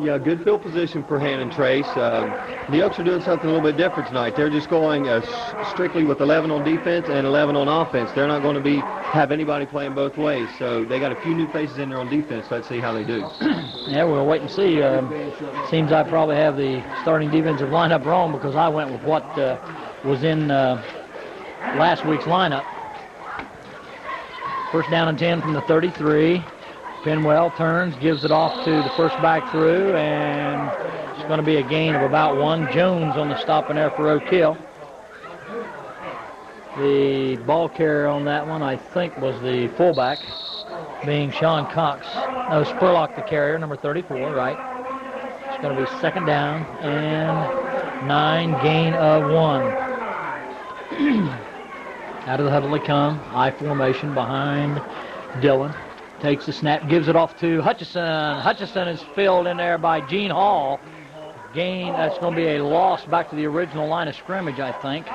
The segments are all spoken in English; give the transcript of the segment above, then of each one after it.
Yeah, good field position for Hannan Trace. The Oaks are doing something a little bit different tonight. They're just going strictly with 11 on defense and 11 on offense. They're not going to have anybody playing both ways. So they got a few new faces in there on defense. Let's see how they do. Yeah, we'll wait and see. Seems I probably have the starting defensive lineup wrong because I went with what was in last week's lineup. First down and 10 from the 33. Penwell turns, gives it off to the first back through, and it's going to be a gain of about 1. Jones on the stop and there for Oak Hill. The ball carrier on that one, I think, was the fullback, being Sean Cox. No, Spurlock the carrier, number 34, right. It's going to be second down and 9, gain of 1. Out of the huddle they come, I formation behind Dillon. Takes the snap, gives it off to Hutchison. Hutchison is filled in there by Gene Hall. Gain, that's going to be a loss back to the original line of scrimmage, I think.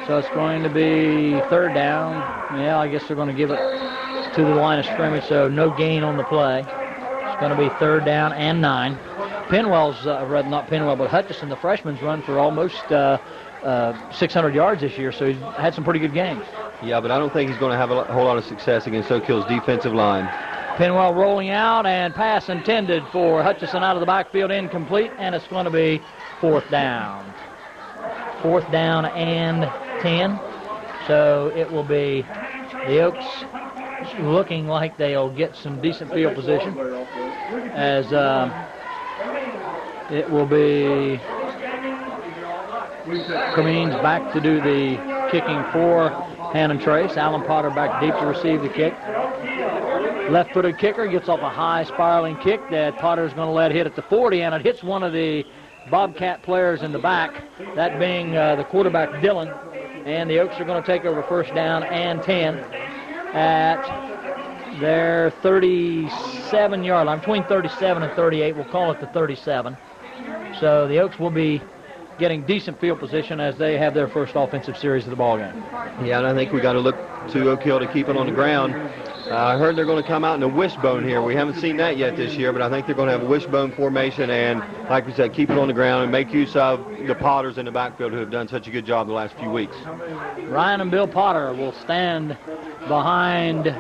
So it's going to be third down. Yeah, I guess they're going to give it to the line of scrimmage, so no gain on the play. It's going to be third down and 9. Penwell's, not Penwell, but Hutchison, the freshman's run for almost 600 yards this year, so he's had some pretty good games. Yeah, but I don't think he's going to have a whole lot of success against Oak Hill's defensive line. Penwell rolling out, and pass intended for Hutchison out of the backfield, incomplete, and it's going to be fourth down. Fourth down and 10. So it will be the Oaks looking like they'll get some decent field position, as it will be Cremines back to do the kicking for Hannan Trace. Alan Potter back deep to receive the kick. Left-footed kicker gets off a high spiraling kick that Potter's going to let hit at the 40, and it hits one of the Bobcat players in the back, that being the quarterback Dillon. And the Oaks are going to take over first down and 10 at their 37-yard line, between 37 and 38. We'll call it the 37. So the Oaks will be getting decent field position as they have their first offensive series of the ball game. Yeah, and I think we got to look to Oak Hill to keep it on the ground. I heard they're going to come out in a wishbone here. We haven't seen that yet this year, but I think they're going to have a wishbone formation and, like we said, keep it on the ground and make use of the Potters in the backfield who have done such a good job the last few weeks. Ryan and Bill Potter will stand behind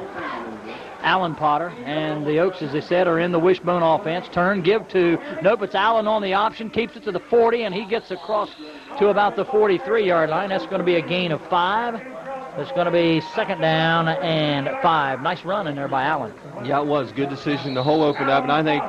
Alan Potter, and the Oaks, as they said, are in the wishbone offense. Turn, give to, nope, it's Allen on the option, keeps it to the 40, and he gets across to about the 43-yard line. That's going to be a gain of 5. It's going to be second down and 5. Nice run in there by Allen. Yeah, it was. Good decision. The hole opened up, and I think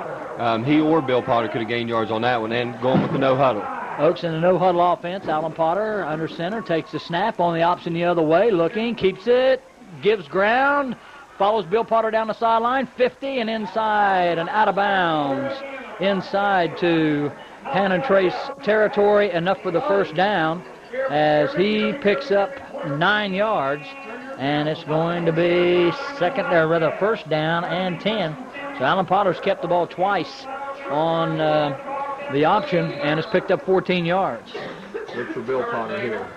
he or Bill Potter could have gained yards on that one, and going with the no-huddle. Oaks in the no-huddle offense. Alan Potter under center, takes the snap on the option the other way, looking, keeps it, gives ground, follows Bill Potter down the sideline, 50 and inside and out of bounds. Inside to Hannan Trace territory, enough for the first down as he picks up 9 yards, and it's going to be first down and 10. So Alan Potter's kept the ball twice on the option and has picked up 14 yards. Look for Bill Potter here.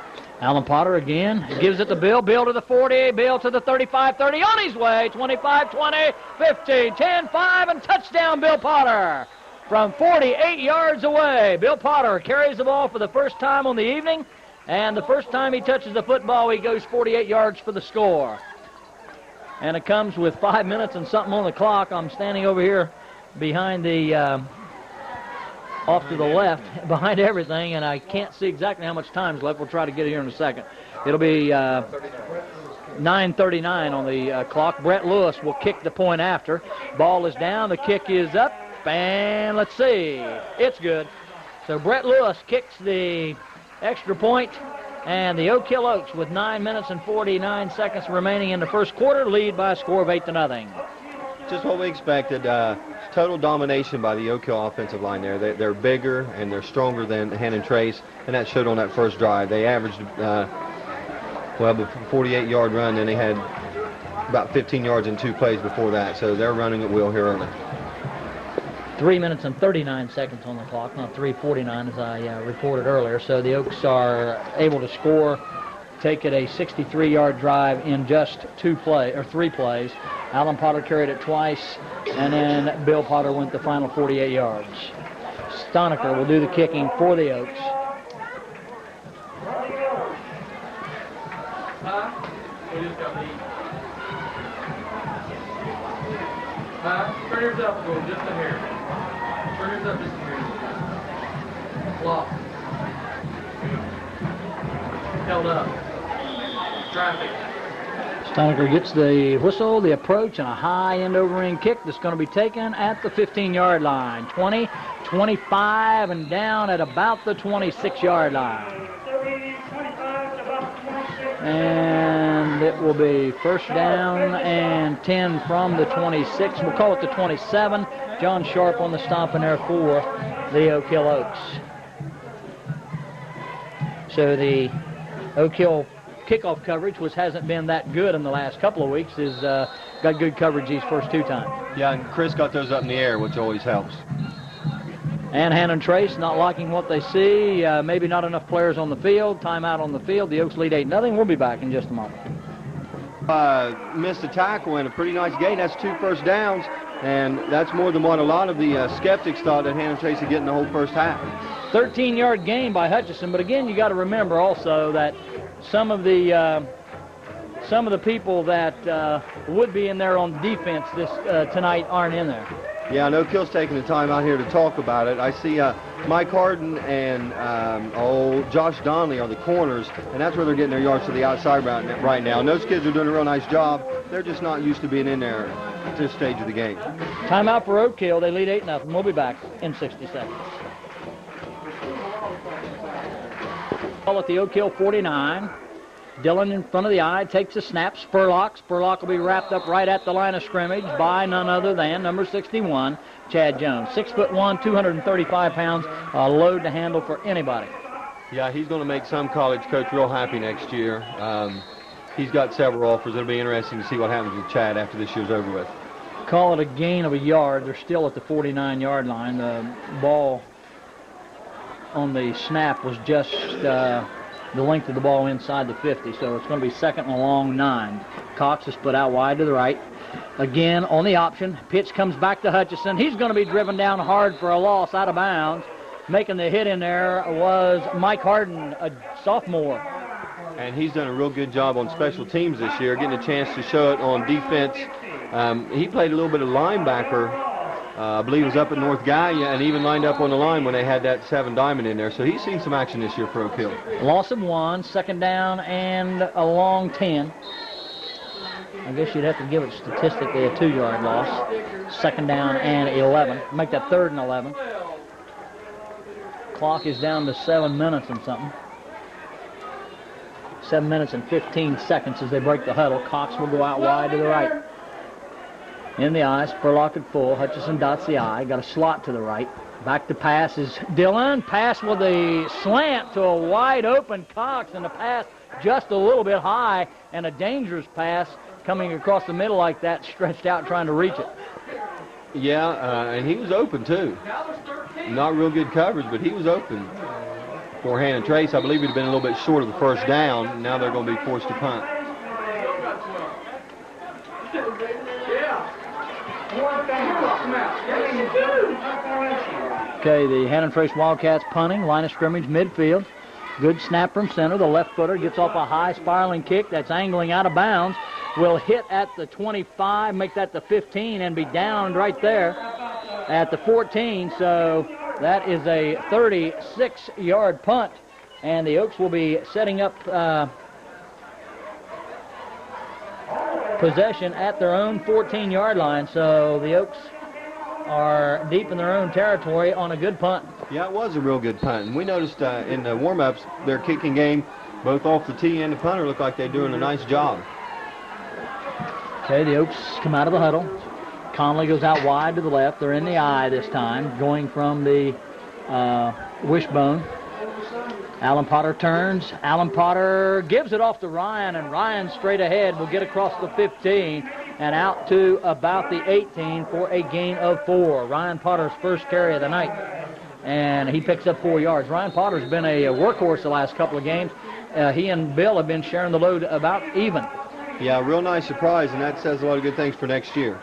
Alan Potter again gives it to Bill. Bill to the 40, Bill to the 35, 30, on his way, 25, 20, 15, 10, 5, and touchdown Bill Potter from 48 yards away. Bill Potter carries the ball for the first time on the evening, and the first time he touches the football, he goes 48 yards for the score. And it comes with 5 minutes and something on the clock. I'm standing over here behind the off to the left, behind everything, and I can't see exactly how much time's left. We'll try to get it here in a second. It'll be 9:39 on the clock. Brett Lewis will kick the point after. Ball is down, the kick is up, and let's see. It's good. So Brett Lewis kicks the extra point, and the Oak Hill Oaks, with 9 minutes and 49 seconds remaining in the first quarter, lead by a score of 8-0. Just what we expected. Total domination by the Oak Hill offensive line there. They're bigger and they're stronger than Hannan Trace, and that showed on that first drive. They averaged, a 48-yard run, and they had about 15 yards in 2 plays before that. So they're running at will here early. 3 minutes and 39 seconds on the clock, not 3:49 as I reported earlier. So the Oaks are able to score take it a 63-yard drive in just 3 plays. Alan Potter carried it twice, and then Bill Potter went the final 48 yards. Stonecker will do the kicking for the Oaks. Turn yours up just a hair. Turn yours up just a hair. Block. Held up. Traffic. Stonecker gets the whistle, the approach, and a high end-over-end kick that's going to be taken at the 15-yard line. 20, 25, and down at about the 26-yard line. And it will be first down and 10 from the 26. We'll call it the 27. John Sharp on the stop in there for the Oak Hill Oaks. So the Oak Hill kickoff coverage, which hasn't been that good in the last couple of weeks, is got good coverage these first 2 times. Yeah, and Chris got those up in the air, which always helps. And Hannan Trace not liking what they see. Maybe not enough players on the field. Timeout on the field. The Oaks lead 8-0. We'll be back in just a moment. Missed a tackle and a pretty nice gain. That's 2 first downs, and that's more than what a lot of the skeptics thought that Hannan Trace would get in the whole first half. 13-yard gain by Hutchison, but again, you got to remember also that some of the people that would be in there on defense tonight aren't in there. Yeah, I know Kill's taking the time out here to talk about it. I see Mike Harden and Josh Donnelly are the corners, and that's where they're getting their yards to the outside right now. And those kids are doing a real nice job. They're just not used to being in there at this stage of the game. Timeout for Oak Hill. They lead 8-0. We'll be back in 60 seconds. Ball at the Oak Hill 49. Dillon in front of the eye, takes a snap. Spurlock will be wrapped up right at the line of scrimmage by none other than number 61, Chad Jones. 6'1", 235 pounds, a load to handle for anybody. Yeah, he's going to make some college coach real happy next year. He's got several offers. It'll be interesting to see what happens with Chad after this year's over with. Call it a gain of a yard. They're still at the 49-yard line. The ball on the snap was just the length of the ball inside the 50, so it's going to be 2nd and a long 9. Cox is put out wide to the right. Again, on the option, pitch comes back to Hutchison. He's going to be driven down hard for a loss out of bounds. Making the hit in there was Mike Harden, a sophomore. And he's done a real good job on special teams this year, getting a chance to show it on defense. He played a little bit of linebacker. I believe he was up at North Gallia and even lined up on the line when they had that 7 diamond in there. So he's seen some action this year for Oak Hill. Loss of 1, 2nd down and a long 10. I guess you'd have to give it statistically a 2-yard loss. 2nd down and 11. Make that 3rd and 11. Clock is down to 7 minutes and something. 7 minutes and 15 seconds as they break the huddle. Cox will go out wide to the right. In the eye, Spurlock at full. Hutchison dots the eye. Got a slot to the right. Back to pass is Dillon. Pass with a slant to a wide open Cox, and the pass just a little bit high, and a dangerous pass coming across the middle like that, stretched out trying to reach it. Yeah, and he was open too. Not real good coverage, but he was open for Hannan Trace. I believe he'd been a little bit short of the first down. Now they're going to be forced to punt. Okay, the Hannan Trace Wildcats punting, line of scrimmage, midfield. Good snap from center. The left footer gets off a high spiraling kick that's angling out of bounds. Will hit at the 25, make that the 15, and be downed right there at the 14. So that is a 36-yard punt, and the Oaks will be setting up possession at their own 14-yard line. So the Oaks are deep in their own territory on a good punt. Yeah, it was a real good punt. And we noticed in the warm-ups, their kicking game, both off the tee and the punter, look like they're doing a nice job. Okay, the Oaks come out of the huddle. Conley goes out wide to the left. They're in the eye this time, going from the wishbone. Alan Potter turns. Alan Potter gives it off to Ryan, and Ryan straight ahead will get across the 15 and out to about the 18 for a gain of 4. Ryan Potter's first carry of the night, and he picks up 4 yards. Ryan Potter's been a workhorse the last couple of games. he and Bill have been sharing the load about even. Yeah, real nice surprise, and that says a lot of good things for next year.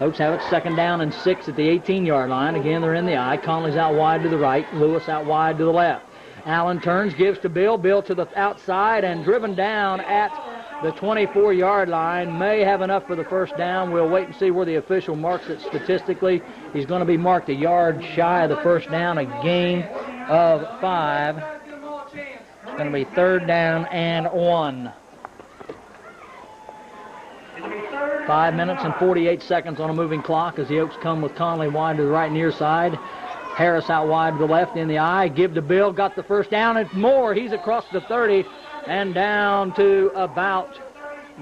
Oaks have it 2nd down and 6 at the 18-yard line. Again, they're in the I. Conley's out wide to the right. Lewis out wide to the left. Allen turns, gives to Bill. Bill to the outside and driven down at the 24-yard line. May have enough for the first down. We'll wait and see where the official marks it statistically. He's going to be marked a yard shy of the first down, a gain of 5. It's going to be 3rd down and 1. 5 minutes and 48 seconds on a moving clock as the Oaks come with Conley wide to the right near side. Harris out wide to the left in the I. Give to Bill, got the first down. It's Moore. He's across the 30 and down to about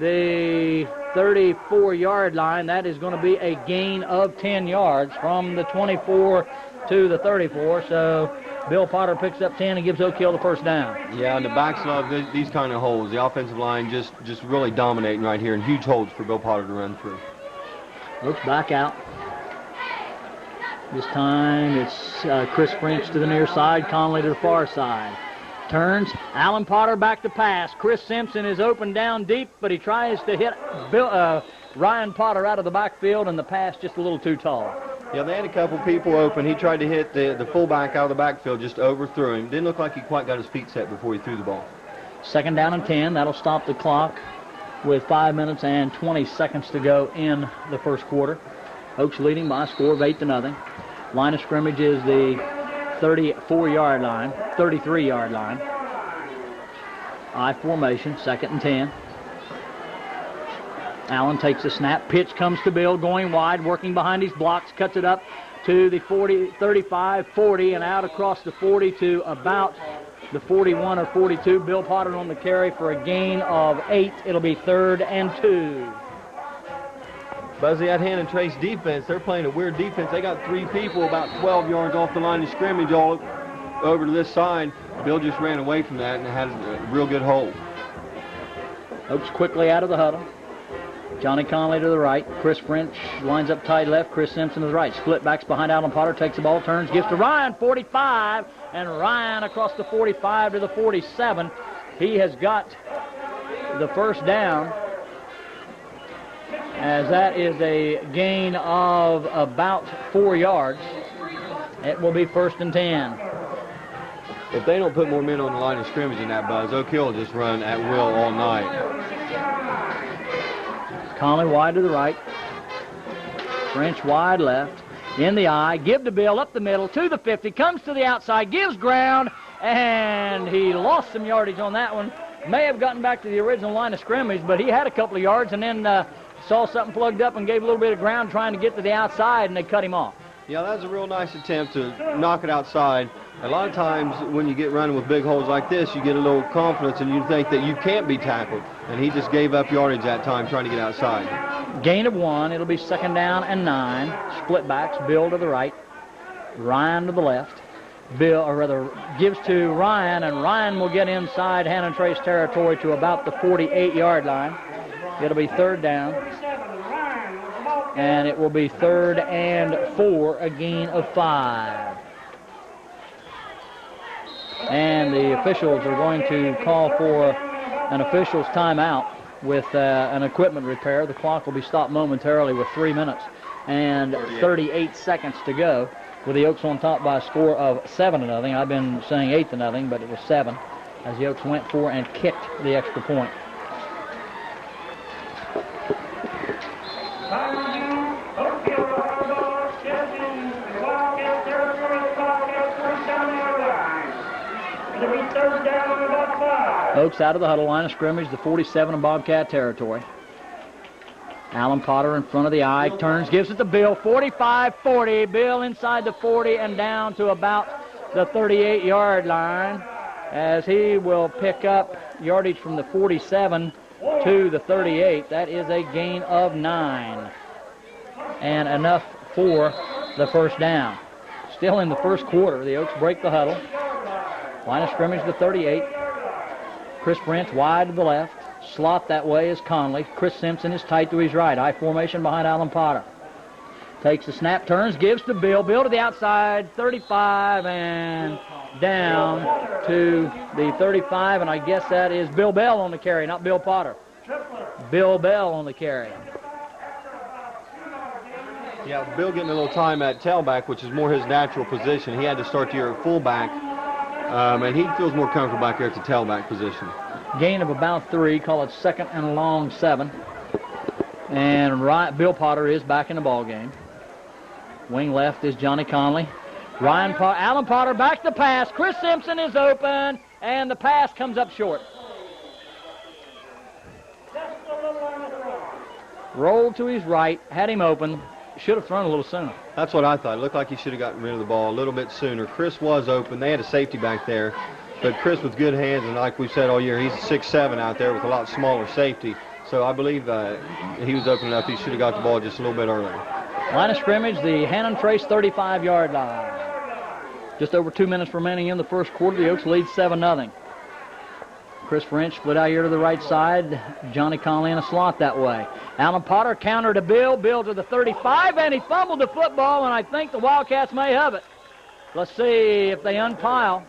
the 34-yard line. That is going to be a gain of 10 yards from the 24 to the 34. So Bill Potter picks up 10 and gives Oak Hill the first down. Yeah, and the backs love these kind of holes. The offensive line just really dominating right here, and huge holes for Bill Potter to run through. Oaks back out. This time it's Chris French to the near side, Conley to the far side. Turns, Alan Potter back to pass. Chris Simpson is open down deep, but he tries to hit Ryan Potter out of the backfield, and the pass just a little too tall. Yeah, they had a couple people open. He tried to hit the fullback out of the backfield, just overthrew him. Didn't look like he quite got his feet set before he threw the ball. 2nd down and 10. That'll stop the clock with 5 minutes and 20 seconds to go in the first quarter. Oaks leading by a score of 8-0. Line of scrimmage is the 34-yard line, 33-yard line. I formation, 2nd and 10. Allen takes a snap. Pitch comes to Bill, going wide, working behind his blocks, cuts it up to the 40, 35, 40, and out across the 40 to about the 41 or 42. Bill Potter on the carry for a gain of 8. It'll be 3rd and 2. Buzzy, that Hannan Trace defense, they're playing a weird defense. They got 3 people about 12 yards off the line of scrimmage all over to this side. Bill just ran away from that and had a real good hold. Oaks quickly out of the huddle. Johnny Conley to the right. Chris French lines up tight left. Chris Simpson to the right. Split backs behind Alan Potter. Takes the ball, turns, gives to Ryan, 45. And Ryan across the 45 to the 47. He has got the first down, as that is a gain of about 4 yards. It will be 1st and 10. If they don't put more men on the line of scrimmage in that, Buzz, Oak Hill will just run at will all night. Conley wide to the right. French wide left. In the I. Give to Bill up the middle to the 50. Comes to the outside. Gives ground. And he lost some yardage on that one. May have gotten back to the original line of scrimmage, but he had a couple of yards and then saw something plugged up and gave a little bit of ground trying to get to the outside, and they cut him off. Yeah, that was a real nice attempt to knock it outside. A lot of times when you get running with big holes like this, you get a little confidence and you think that you can't be tackled. And he just gave up yardage that time trying to get outside. Gain of 1. It'll be 2nd down and 9. Split backs. Bill to the right. Ryan to the left. Bill, or rather, gives to Ryan, and Ryan will get inside Hannan Trace territory to about the 48-yard line. It'll be 3rd down. And it will be 3rd and 4, a gain of 5. And the officials are going to call for an official's timeout with an equipment repair. The clock will be stopped momentarily with 3 minutes and 38 seconds to go, with the Oaks on top by a score of 7-0. I've been saying 8-0, but it was 7 as the Oaks went for and kicked the extra point. Oaks out of the huddle, line of scrimmage, the 47 in Bobcat territory. Alan Potter in front of the I, turns, gives it to Bill, 45-40. Bill inside the 40 and down to about the 38-yard line, as he will pick up yardage from the 47 to the 38. That is a gain of 9. And enough for the first down. Still in the first quarter, the Oaks break the huddle. Line of scrimmage, the 38. Chris French wide to the left. Slot that way is Conley. Chris Simpson is tight to his right. I formation behind Alan Potter. Takes the snap, turns, gives to Bill. Bill to the outside, 35, and down to the 35, and I guess that is Bill Bell on the carry, not Bill Potter. Bill Bell on the carry. Yeah, Bill getting a little time at tailback, which is more his natural position. He had to start the year at fullback, and he feels more comfortable back there at the tailback position. Gain of about 3, call it second and long 7. And Bill Potter is back in the ball game. Wing left is Johnny Conley. Alan Potter back to pass. Chris Simpson is open, and the pass comes up short. Rolled to his right, had him open. Should have thrown a little sooner. That's what I thought. It looked like he should have gotten rid of the ball a little bit sooner. Chris was open. They had a safety back there, but Chris with good hands, and like we've said all year, he's a 6'7" out there with a lot smaller safety. So I believe he was open enough. He should have got the ball just a little bit earlier. Line of scrimmage, the Hannan Trace 35-yard line. Just over 2 minutes remaining in the first quarter. The Oaks lead 7-0. Chris French split out here to the right side. Johnny Conley in a slot that way. Alan Potter counter to Bill. Bill to the 35, and he fumbled the football, and I think the Wildcats may have it. Let's see if they unpile.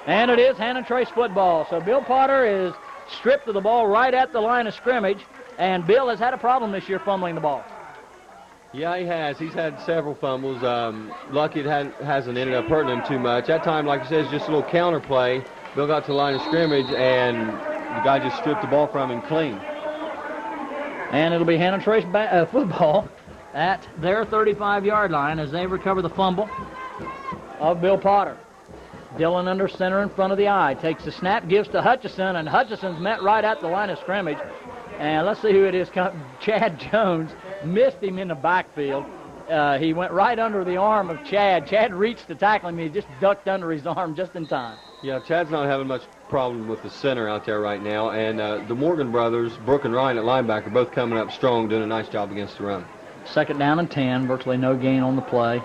And it is Hannan Trace football. So Bill Potter is stripped of the ball right at the line of scrimmage, and Bill has had a problem this year fumbling the ball. Yeah, he has. He's had several fumbles. Lucky it hasn't ended up hurting him too much. That time, like I said, it's just a little counter play. Bill got to the line of scrimmage, and the guy just stripped the ball from him clean. And it'll be Hannan Trace football at their 35-yard line as they recover the fumble of Bill Potter. Dillon under center in front of the eye. Takes the snap, gives to Hutchison, and Hutchison's met right at the line of scrimmage. And let's see who it is. Chad Jones missed him in the backfield. He went right under the arm of Chad. Chad reached to tackle him. He just ducked under his arm just in time. Yeah, Chad's not having much problem with the center out there right now. And the Morgan brothers, Brooke and Ryan at linebacker, both coming up strong, doing a nice job against the run. Second down and 10. Virtually no gain on the play.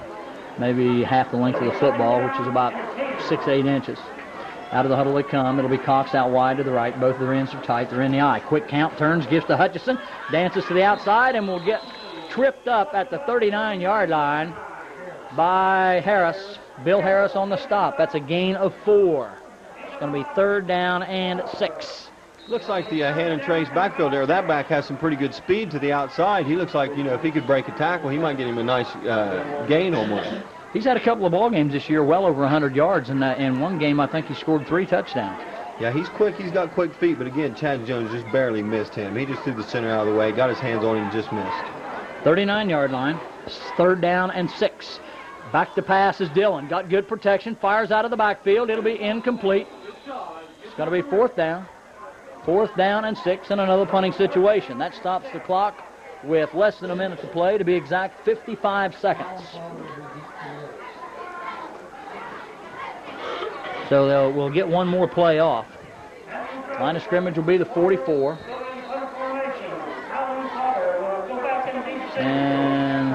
Maybe half the length of the football, which is about 6-8 inches. Out of the huddle they come. It'll be Cox out wide to the right. Both of their ends are tight. They're in the eye. Quick count, turns, gives to Hutchison. Dances to the outside and will get tripped up at the 39-yard line by Harris. Bill Harris on the stop. That's a gain of 4. It's going to be 3rd down and 6. Looks like the Hannan Trace backfield there. That back has some pretty good speed to the outside. He looks like, if he could break a tackle, he might get him a nice gain on one. He's had a couple of ball games this year, well over 100 yards. And in one game, I think he scored 3 touchdowns. Yeah, he's quick. He's got quick feet. But again, Chad Jones just barely missed him. He just threw the center out of the way, got his hands on him, and just missed. 39-yard line, 3rd down and 6. Back to pass is Dillon. Got good protection, fires out of the backfield. It'll be incomplete. It's going to be 4th down. 4th down and 6 in another punting situation. That stops the clock with less than a minute to play. To be exact, 55 seconds. So we'll get one more play off. Line of scrimmage will be the 44. And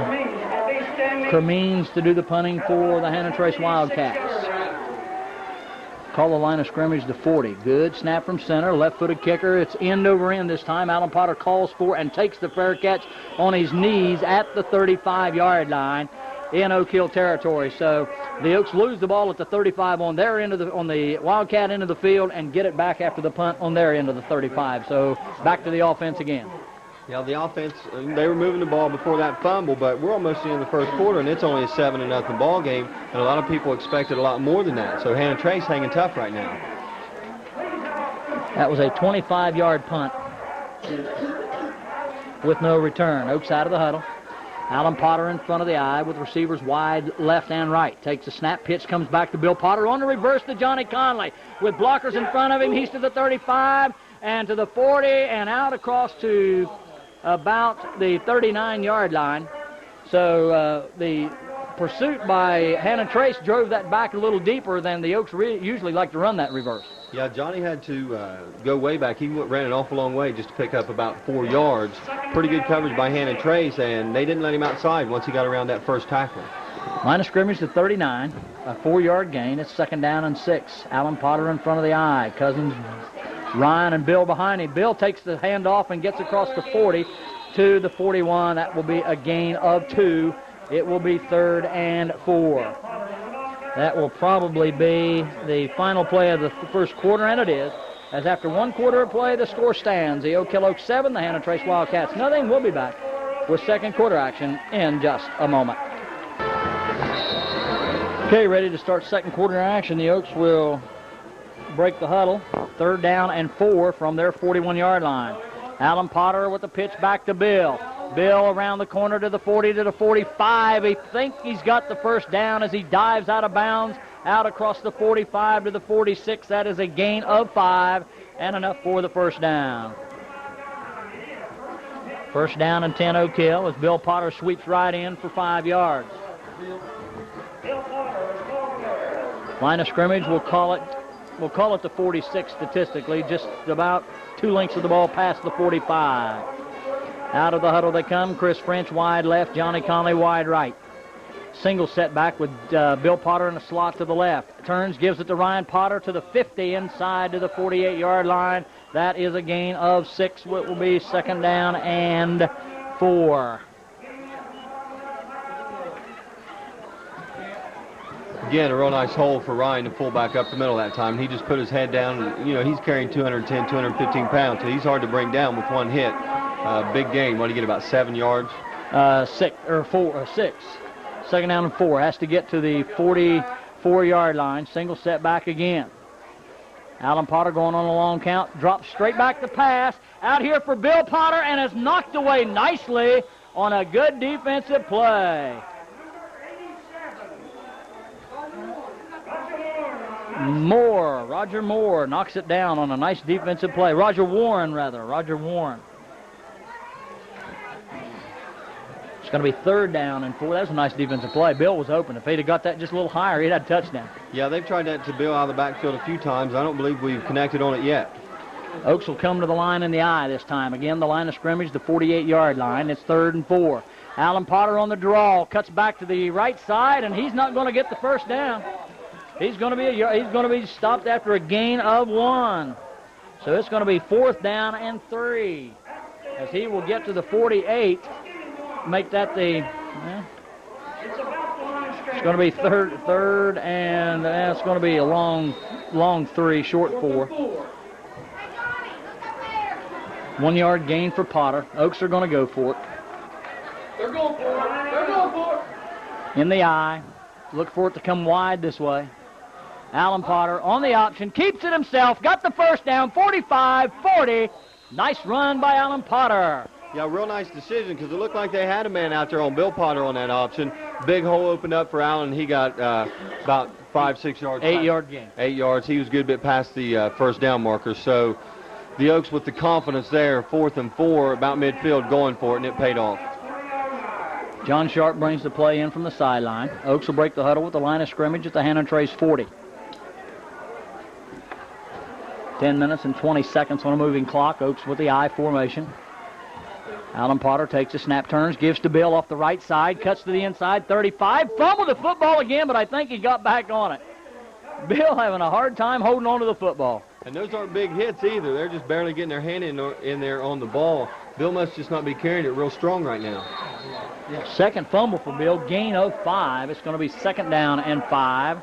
Cremines to do the punting for the Hannan Trace Wildcats. Call the line of scrimmage to 40. Good snap from center. Left-footed kicker. It's end over end this time. Alan Potter calls for and takes the fair catch on his knees at the 35-yard line in Oak Hill territory. So the Oaks lose the ball at the 35 on their end of on the Wildcat end of the field and get it back after the punt on their end of the 35. So back to the offense again. Yeah, the offense, they were moving the ball before that fumble, but we're almost in the first quarter, and it's only a 7-0 ball game, and a lot of people expected a lot more than that. So Hannan Trace hanging tough right now. That was a 25-yard punt with no return. Oaks out of the huddle. Alan Potter in front of the eye with receivers wide left and right. Takes a snap. Pitch comes back to Bill Potter. On the reverse to Johnny Conley. With blockers in front of him, he's to the 35 and to the 40 and out across to about the 39-yard line. So the pursuit by Hannan Trace drove that back a little deeper than the Oaks usually like to run that reverse. Yeah, Johnny had to go way back. He ran an awful long way just to pick up about 4 yards. Pretty good coverage by Hannan Trace, and they didn't let him outside once he got around that first tackle. Line of scrimmage to 39, a 4-yard gain. It's 2nd down and 6. Alan Potter in front of the eye. Cousins, Ryan, and Bill behind him. Bill takes the handoff and gets across the 40 to the 41. That will be a gain of 2. It will be 3rd and 4. That will probably be the final play of the first quarter, and it is. As after 1 quarter of play, the score stands. The Oak Hill Oaks 7, the Hannan Trace Wildcats nothing. We'll be back with second quarter action in just a moment. Okay, ready to start second quarter action. The Oaks will break the huddle. 3rd down and 4 from their 41-yard line. Alan Potter with the pitch back to Bill. Bill around the corner to the 40 to the 45. He thinks he's got the first down as he dives out of bounds, out across the 45 to the 46. That is a gain of 5 and enough for the first down. First down and 10 Oak Hill as Bill Potter sweeps right in for 5 yards. Line of scrimmage, we'll call it the 46 statistically, just about 2 lengths of the ball past the 45. Out of the huddle they come. Chris French wide left, Johnny Conley wide right. Single setback with Bill Potter in a slot to the left. Turns, gives it to Ryan Potter to the 50 inside to the 48-yard line. That is a gain of 6. It will be 2nd down and 4. Again, a real nice hole for Ryan to pull back up the middle that time. He just put his head down. You know, he's carrying 210, 215 pounds, so he's hard to bring down with one hit. Big gain. What do you get, about 7 yards? 6. 2nd down and 4. Has to get to the 44-yard line. Single setback again. Alan Potter going on a long count. Drops straight back to pass. Out here for Bill Potter and is knocked away nicely on a good defensive play. Roger Moore knocks it down on a nice defensive play. Roger Warren. It's going to be 3rd down and 4. That was a nice defensive play. Bill was open. If he'd have got that just a little higher, he'd had a touchdown. Yeah, they've tried that to Bill out of the backfield a few times. I don't believe we've connected on it yet. Oaks will come to the line in the eye this time. Again, the line of scrimmage, the 48-yard line. It's 3rd and 4. Alan Potter on the draw, cuts back to the right side, and he's not going to get the first down. He's going to be stopped after a gain of 1. So it's going to be 4th down and 3 as he will get to the 48. Make that the. It's going to be third, and it's going to be a long 3, short 4. 1 yard gain for Potter. Oaks are going to go for it. They're going for it. In the eye. Look for it to come wide this way. Alan Potter on the option. Keeps it himself. Got the first down. 45-40. Nice run by Alan Potter. Yeah, real nice decision because it looked like they had a man out there on Bill Potter on that option. Big hole opened up for Allen. He got about 5-6 yards. 8-yard gain. 8 yards. He was a good bit past the first down marker. So the Oaks with the confidence there, 4th and 4, about midfield going for it, and it paid off. John Sharp brings the play in from the sideline. Oaks will break the huddle with the line of scrimmage at the Hannan Trace 40. 10 minutes and 20 seconds on a moving clock. Oaks with the I formation. Alan Potter takes a snap, turns, gives to Bill off the right side, cuts to the inside, 35, fumbled the football again, but I think he got back on it. Bill having a hard time holding on to the football. And those aren't big hits either. They're just barely getting their hand in there on the ball. Bill must just not be carrying it real strong right now. Second fumble for Bill, gain of 5. It's going to be 2nd down and 5.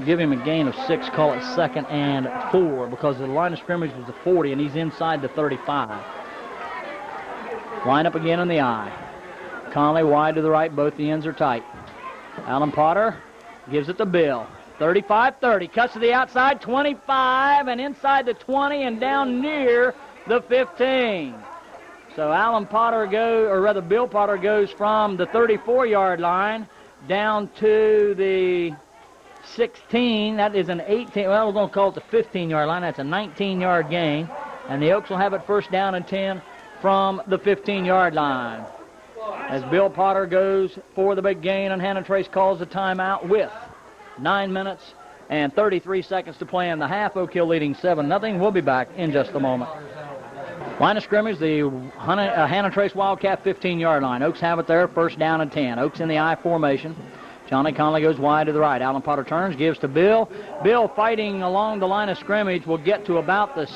Give him a gain of 6, call it 2nd and 4 because the line of scrimmage was the 40 and he's inside the 35. Line up again in the eye. Conley wide to the right, both the ends are tight. Alan Potter gives it to Bill. 35-30, cuts to the outside, 25 and inside the 20 and down near the 15. So Bill Potter goes from the 34-yard line down to the 16. That is an 18. Well, we're going to call it the 15-yard line. That's a 19-yard gain. And the Oaks will have it 1st down and 10 from the 15-yard line. As Bill Potter goes for the big gain, and Hannan Trace calls a timeout with 9 minutes and 33 seconds to play in the half. Oak Hill leading 7-0. We'll be back in just a moment. Line of scrimmage, the Hannan Trace Wildcat 15-yard line. Oaks have it there, 1st down and 10. Oaks in the I formation. Johnny Conley goes wide to the right. Alan Potter turns, gives to Bill. Bill fighting along the line of scrimmage will get to about the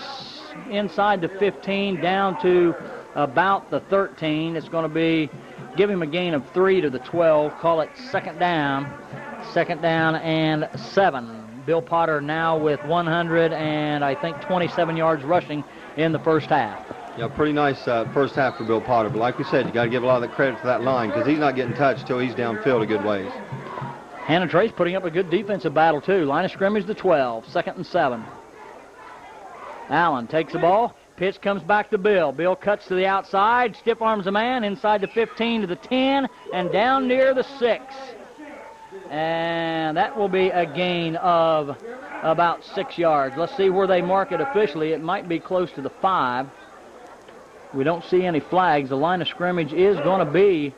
inside the 15 down to about the 13. It's going to be, give him a gain of 3 to the 12. Call it second down. Second down and 7. Bill Potter now with 100 and I think 27 yards rushing in the first half. Yeah, pretty nice first half for Bill Potter. But like we said, you got to give a lot of the credit to that line because he's not getting touched till he's downfield a good ways. Hannan Trace putting up a good defensive battle, too. Line of scrimmage, the 12, second and 7. Allen takes the ball. Pitch comes back to Bill. Bill cuts to the outside, stiff arms a man inside the 15 to the 10, and down near the 6. And that will be a gain of about 6 yards. Let's see where they mark it officially. It might be close to the 5. We don't see any flags. The line of scrimmage is going to be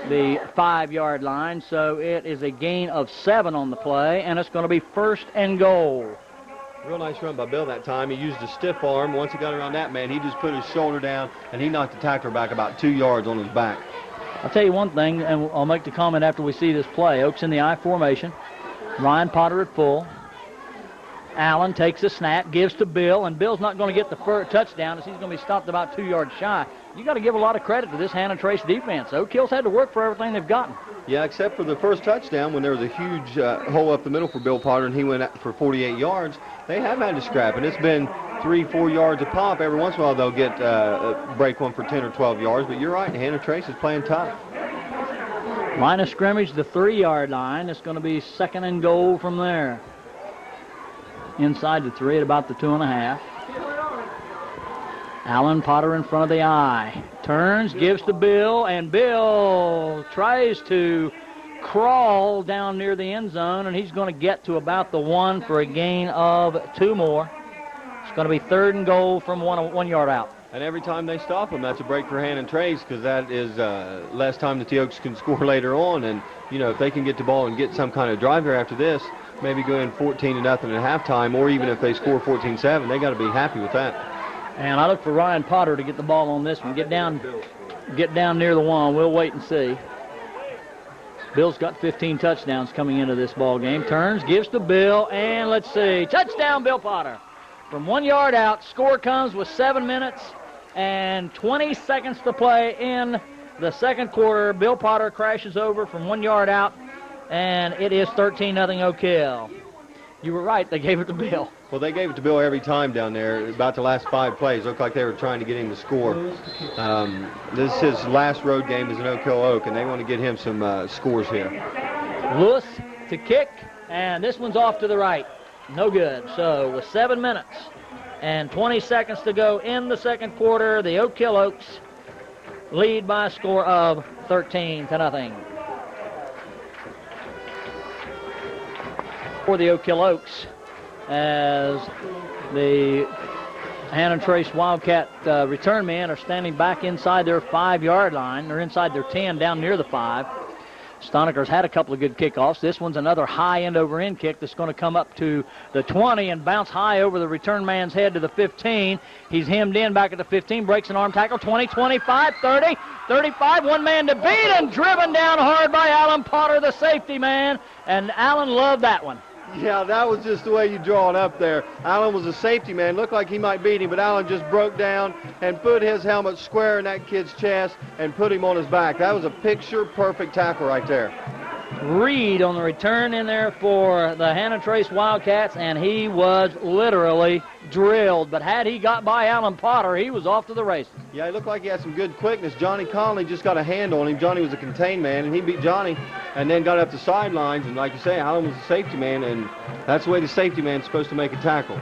the 5-yard line, so it is a gain of 7 on the play, and it's going to be first and goal. Real nice run by Bill that time. He used a stiff arm. Once he got around that man, he just put his shoulder down, and he knocked the tackler back about 2 yards on his back. I'll tell you one thing, and I'll make the comment after we see this play. Oaks in the I formation. Ryan Potter at full. Allen takes a snap, gives to Bill, and Bill's not going to get the touchdown as he's going to be stopped about 2 yards shy. You got to give a lot of credit to this Hannan Trace defense. Oak Hill's had to work for everything they've gotten. Yeah, except for the first touchdown when there was a huge hole up the middle for Bill Potter and he went for 48 yards. They have had to scrap, and it's been 3-4 yards a pop. Every once in a while they'll get break one for 10 or 12 yards, but you're right, Hannan Trace is playing tough. Line of scrimmage, the 3-yard line. It's going to be second and goal from there. Inside the 3 at about the 2.5. Allen Potter in front of the I. Turns, gives to Bill, and Bill tries to crawl down near the end zone, and he's going to get to about the 1 for a gain of 2 more. It's going to be third and goal from 1 yard out. And every time they stop him, that's a break for Hannan Trace because that is less time that the Oaks can score later on. And, you know, if they can get the ball and get some kind of drive here after this, maybe go in 14-0 at halftime, or even if they score 14-7, they got to be happy with that. And I look for Ryan Potter to get the ball on this one. Get down near the 1. We'll wait and see. Bill's got 15 touchdowns coming into this ball game. Turns, gives to Bill, and let's see. Touchdown, Bill Potter. From 1 yard out, score comes with 7 minutes and 20 seconds to play in the second quarter. Bill Potter crashes over from 1 yard out, and it is 13-0 Oak Hill. You were right, they gave it to Bill. Well, they gave it to Bill every time down there. About the last 5 plays, looked like they were trying to get him to score. This is his last road game as an Oak Hill Oak, and they want to get him some scores here. Lewis to kick, and this one's off to the right. No good. So with 7 minutes and 20 seconds to go in the second quarter, the Oak Hill Oaks lead by a score of 13-0. For the Oak Hill Oaks, as the Hannan Trace Wildcat return men are standing back inside their 5-yard line. They're inside their 10, down near the 5. Stoniker's had a couple of good kickoffs. This one's another high end over end kick that's going to come up to the 20 and bounce high over the return man's head to the 15. He's hemmed in back at the 15, breaks an arm tackle, 20, 25, 30, 35, one man to beat, and driven down hard by Allen Potter, the safety man, and Allen loved that one. Yeah, that was just the way you draw it up there. Allen was a safety man. Looked like he might beat him, but Allen just broke down and put his helmet square in that kid's chest and put him on his back. That was a picture-perfect tackle right there. Reed on the return in there for the Hannan Trace Wildcats, and he was literally drilled. But had he got by Allen Potter, he was off to the races. Yeah, he looked like he had some good quickness. Johnny Conley just got a hand on him. Johnny was a contained man, and he beat Johnny and then got up the sidelines. And like you say, Allen was a safety man, and that's the way the safety man's supposed to make a tackle.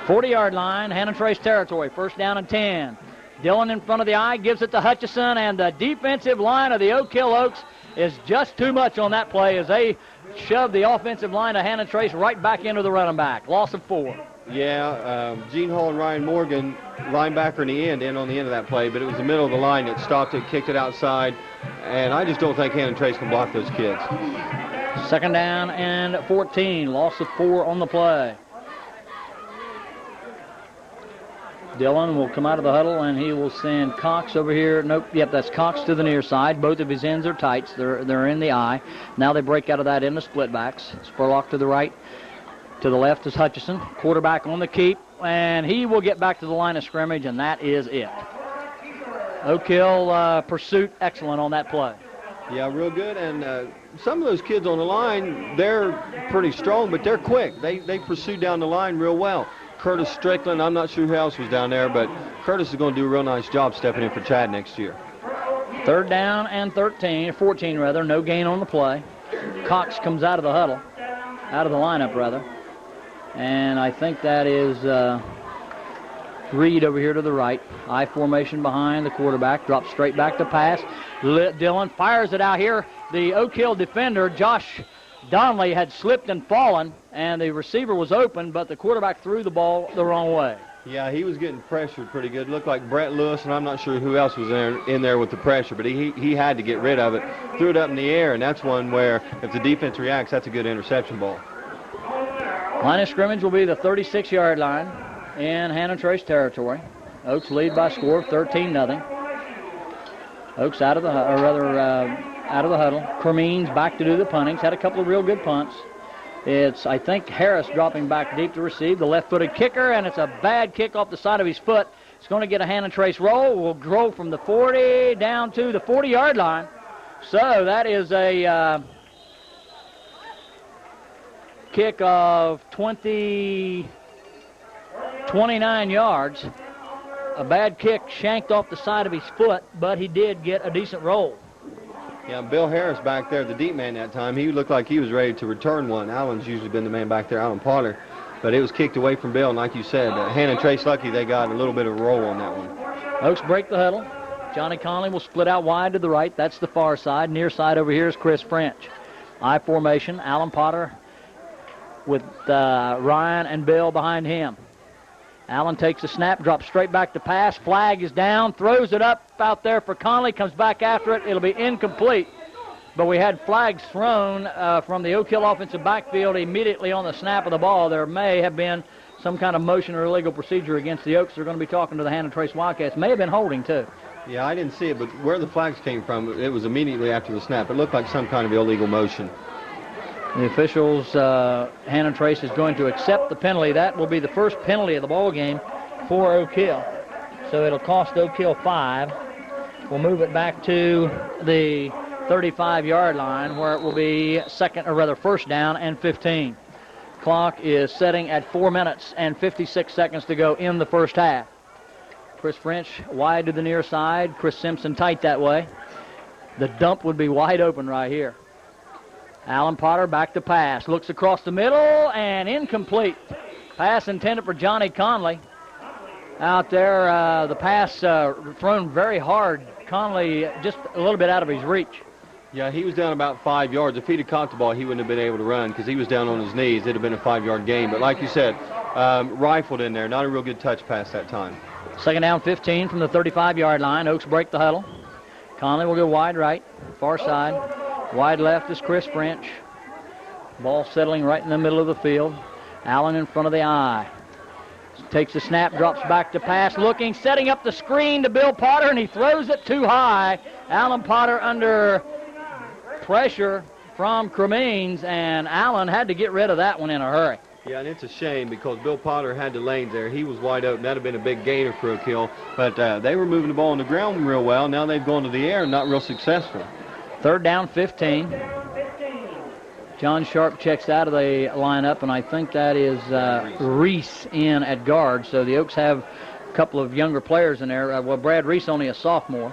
40-yard line, Hannan Trace territory, first down and 10. Dillon in front of the eye, gives it to Hutchison, and the defensive line of the Oak Hill Oaks is just too much on that play as they shove the offensive line of Hannan Trace right back into the running back. Loss of 4. Yeah, Gene Hall and Ryan Morgan, linebacker in the end, in on the end of that play, but it was the middle of the line that stopped it, kicked it outside, and I just don't think Hannan Trace can block those kids. Second down and 14, loss of 4 on the play. Dillon will come out of the huddle, and he will send Cox over here. Nope, yep, that's Cox to the near side. Both of his ends are tights. They're in the eye. Now they break out of that into split backs. Spurlock to the right. To the left is Hutchison. Quarterback on the keep. and he will get back to the line of scrimmage, and that is it. Oak Hill pursuit excellent on that play. Yeah, real good. And some of those kids on the line, they're pretty strong, but they're quick. They pursue down the line real well. Curtis Strickland, I'm not sure who else was down there, but Curtis is going to do a real nice job stepping in for Chad next year. 3rd down and 14 rather, no gain on the play. Cox comes out of the huddle, out of the lineup rather. And I think that is Reed over here to the right. I formation behind the quarterback, drops straight back to pass. Dillon fires it out here. The Oak Hill defender, Josh Donnelly, had slipped and fallen, and the receiver was open, but the quarterback threw the ball the wrong way. Yeah, he was getting pressured pretty good. Looked like Brett Lewis, and I'm not sure who else was in there with the pressure, but he had to get rid of it. Threw it up in the air, and that's one where if the defense reacts, that's a good interception ball. Line of scrimmage will be the 36-yard line in Hannan Trace territory. Oaks lead by a score of 13-0. Oaks out of the huddle. Cremines back to do the punting. Had a couple of real good punts. It's, I think, Harris dropping back deep to receive, the left-footed kicker, and it's a bad kick off the side of his foot. It's going to get a Hannan Trace roll. Will grow from the 40 down to the 40-yard line. So that is a kick of 29 yards. A bad kick shanked off the side of his foot, but he did get a decent roll. Yeah, Bill Harris back there, the deep man that time, he looked like he was ready to return one. Allen's usually been the man back there, Alan Potter. But it was kicked away from Bill, and like you said, Hannan Trace lucky they got a little bit of a roll on that one. Oaks break the huddle. Johnny Conley will split out wide to the right. That's the far side. Near side over here is Chris French. I formation, Alan Potter with Ryan and Bill behind him. Allen takes a snap, drops straight back to pass. Flag is down, throws it up out there for Conley, comes back after it. It'll be incomplete. But we had flags thrown from the Oak Hill offensive backfield immediately on the snap of the ball. There may have been some kind of motion or illegal procedure against the Oaks. They're going to be talking to the Hannan Trace Wildcats. May have been holding, too. Yeah, I didn't see it, but where the flags came from, it was immediately after the snap. It looked like some kind of illegal motion. The officials, Hannan Trace is going to accept the penalty. That will be the first penalty of the ball game for Oak Hill. So it'll cost Oak Hill 5. We'll move it back to the 35-yard line where it will be first down and 15. Clock is setting at 4 minutes and 56 seconds to go in the first half. Chris French wide to the near side. Chris Simpson tight that way. The dump would be wide open right here. Alan Potter back to pass. Looks across the middle and incomplete. Pass intended for Johnny Conley. Out there, the pass thrown very hard. Conley just a little bit out of his reach. Yeah, he was down about 5 yards. If he'd have caught the ball, he wouldn't have been able to run because he was down on his knees. It'd have been a 5-yard gain. But like you said, rifled in there. Not a real good touch pass that time. Second down 15 from the 35-yard line. Oaks break the huddle. Conley will go wide right, far side. Wide left is Chris French. Ball settling right in the middle of the field. Allen in front of the eye. Takes the snap, drops back to pass, looking, setting up the screen to Bill Potter, and he throws it too high. Alan Potter under pressure from Cremines, and Allen had to get rid of that one in a hurry. Yeah, and it's a shame because Bill Potter had the lanes there. He was wide open. That would have been a big gainer for Oak Hill. But they were moving the ball on the ground real well. Now they've gone to the air and not real successful. Third down 15. John Sharp checks out of the lineup, and I think that is Reese in at guard. So the Oaks have a couple of younger players in there. Brad Reese only a sophomore.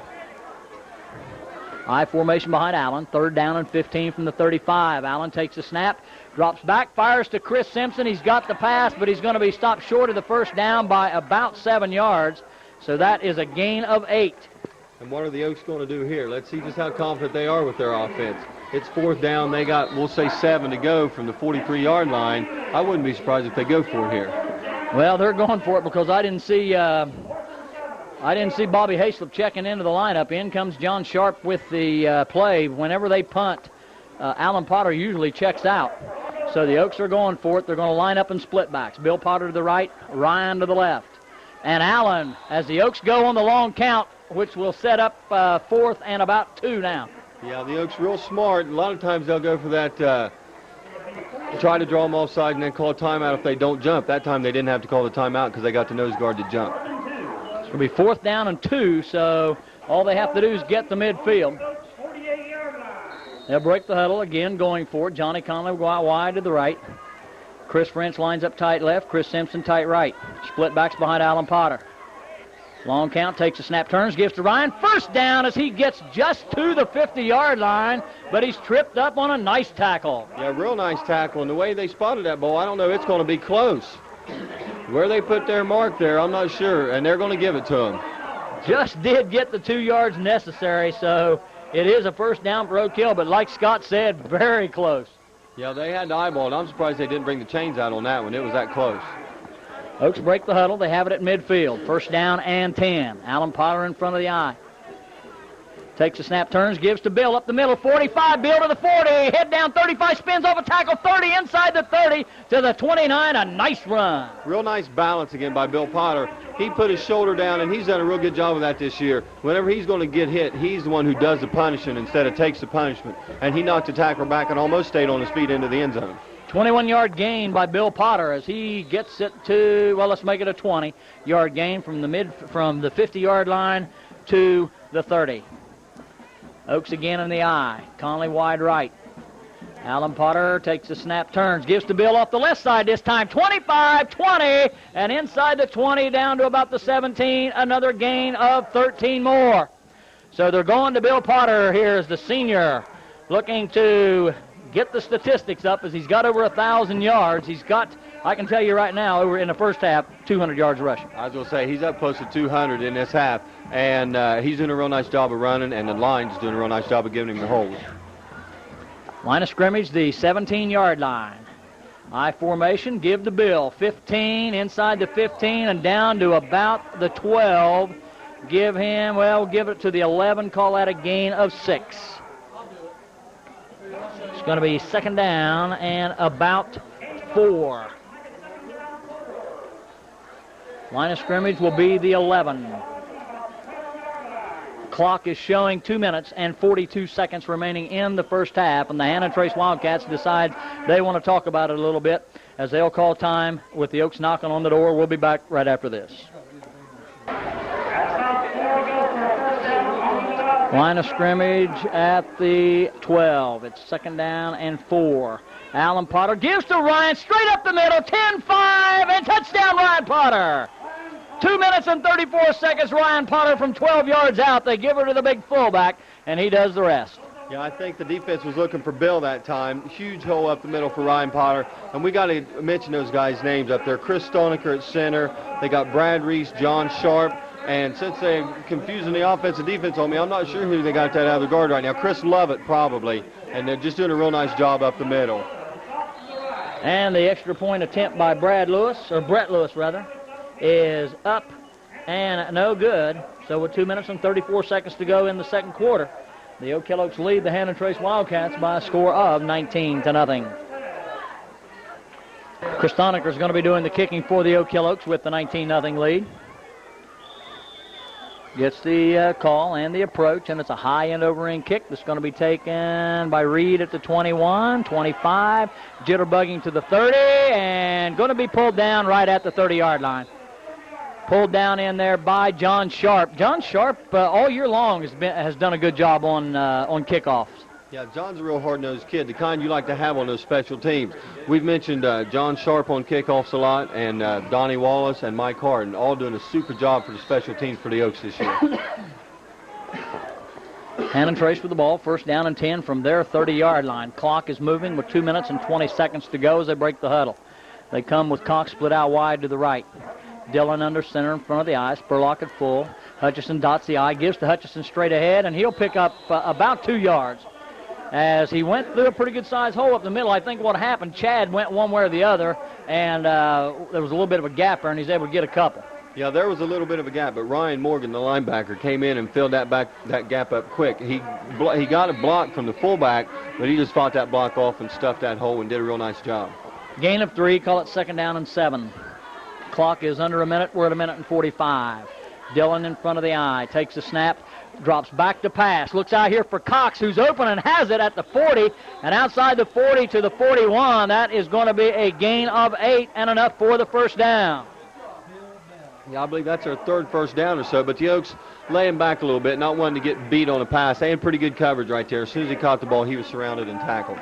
I formation behind Allen. Third down and 15 from the 35. Allen takes a snap, drops back, fires to Chris Simpson. He's got the pass, but he's going to be stopped short of the first down by about 7 yards. So that is a gain of 8. And what are the Oaks going to do here? Let's see just how confident they are with their offense. It's fourth down. They got, we'll say, 7 to go from the 43-yard line. I wouldn't be surprised if they go for it here. Well, they're going for it because I didn't see Bobby Hayslip checking into the lineup. In comes John Sharp with the play. Whenever they punt, Alan Potter usually checks out. So the Oaks are going for it. They're going to line up in split backs. Bill Potter to the right, Ryan to the left. And Allen, as the Oaks go on the long count, which will set up fourth and about 2 now. Yeah, the Oaks real smart. A lot of times they'll go for that try to draw them offside and then call a timeout if they don't jump. That time they didn't have to call the timeout because they got the nose guard to jump. It's going to be 4th down and 2, so all they have to do is get the midfield. They'll break the huddle again, going for it. Johnny Conley will go out wide to the right. Chris French lines up tight left. Chris Simpson tight right. Split backs behind Alan Potter. Long count, takes a snap, turns, gives to Ryan. First down as he gets just to the 50-yard line, but he's tripped up on a nice tackle. Yeah, real nice tackle. And the way they spotted that ball, I don't know, it's going to be close. Where they put their mark there, I'm not sure, and they're going to give it to him. Just did get the 2 yards necessary, so it is a first down for Oak Hill, but like Scott said, very close. Yeah, they had the eyeball, and I'm surprised they didn't bring the chains out on that one. It was that close. Oaks break the huddle. They have it at midfield. First down and 10. Alan Potter in front of the eye. Takes a snap, turns, gives to Bill up the middle. 45, Bill to the 40. Head down 35, spins off a tackle. 30 inside the 30 to the 29. A nice run. Real nice balance again by Bill Potter. He put his shoulder down, and he's done a real good job of that this year. Whenever he's going to get hit, he's the one who does the punishing instead of takes the punishment. And he knocked the tackler back and almost stayed on his feet into the end zone. 21-yard gain by Bill Potter as he gets it to, well, let's make it a 20-yard gain from the 50-yard line to the 30. Oaks again in the eye. Conley wide right. Alan Potter takes a snap, turns, gives to Bill off the left side this time. 25, 20, and inside the 20 down to about the 17. Another gain of 13 more. So they're going to Bill Potter here as the senior, looking to get the statistics up as he's got over 1,000 yards. He's got, I can tell you right now, over in the first half, 200 yards rushing. I was going to say, he's up close to 200 in this half, and he's doing a real nice job of running, and the line's doing a real nice job of giving him the hold. Line of scrimmage, the 17-yard line. I formation, give to Bill. 15, inside the 15, and down to about the 12. Give him, well, give it to the 11, call that a gain of 6. It's going to be second down and about 4. Line of scrimmage will be the 11. Clock is showing 2 minutes and 42 seconds remaining in the first half, and the Hannan Trace Wildcats decide they want to talk about it a little bit as they'll call time with the Oaks knocking on the door. We'll be back right after this. Line of scrimmage at the 12. It's second down and 4. Alan Potter gives to Ryan straight up the middle. 10-5 and touchdown Ryan Potter. 2 minutes and 34 seconds. Ryan Potter from 12 yards out. They give her to the big fullback, and he does the rest. Yeah, I think the defense was looking for Bill that time. Huge hole up the middle for Ryan Potter. And we got to mention those guys' names up there. Chris Stoniker at center. They got Brad Reese, John Sharp. And since they're confusing the offense and defense on me, I'm not sure who they got that out of the guard right now. Chris Lovett probably. And they're just doing a real nice job up the middle. And the extra point attempt by Brett Lewis, is up and no good. So with 2 minutes and 34 seconds to go in the second quarter, the Oak Hill Oaks lead the Hannan Trace Wildcats by a score of 19-0. Chris Stoniker is going to be doing the kicking for the Oak Hill Oaks with the 19-0 lead. Gets the call and the approach, and it's a high end over end kick that's going to be taken by Reed at the 21, 25, jitterbugging to the 30, and going to be pulled down right at the 30-yard line. Pulled down in there by John Sharp. John Sharp all year long has done a good job on kickoffs. Yeah, John's a real hard-nosed kid, the kind you like to have on those special teams. We've mentioned John Sharp on kickoffs a lot, and Donnie Wallace and Mike Harden, all doing a super job for the special teams for the Oaks this year. Hannan Trace with the ball, first down and 10 from their 30-yard line. Clock is moving with 2 minutes and 20 seconds to go as they break the huddle. They come with Cox split out wide to the right. Dillon under center in front of the eye. Spurlock at full. Hutchison dots the eye, gives to Hutchison straight ahead, and he'll pick up about 2 yards. As he went through a pretty good-sized hole up the middle, I think what happened, Chad went one way or the other, and there was a little bit of a gap there, and he's able to get a couple. Yeah, there was a little bit of a gap, but Ryan Morgan, the linebacker, came in and filled that gap up quick. He got a block from the fullback, but he just fought that block off and stuffed that hole and did a real nice job. Gain of 3, call it second down and 7. Clock is under a minute. We're at 1 minute and 45. Dillon in front of the eye, takes a snap, drops back to pass. Looks out here for Cox, who's open and has it at the 40. And outside the 40 to the 41, that is going to be a gain of 8 and enough for the first down. Yeah, I believe that's our third first down or so, but the Oaks laying back a little bit, not wanting to get beat on a pass. They had pretty good coverage right there. As soon as he caught the ball, he was surrounded and tackled.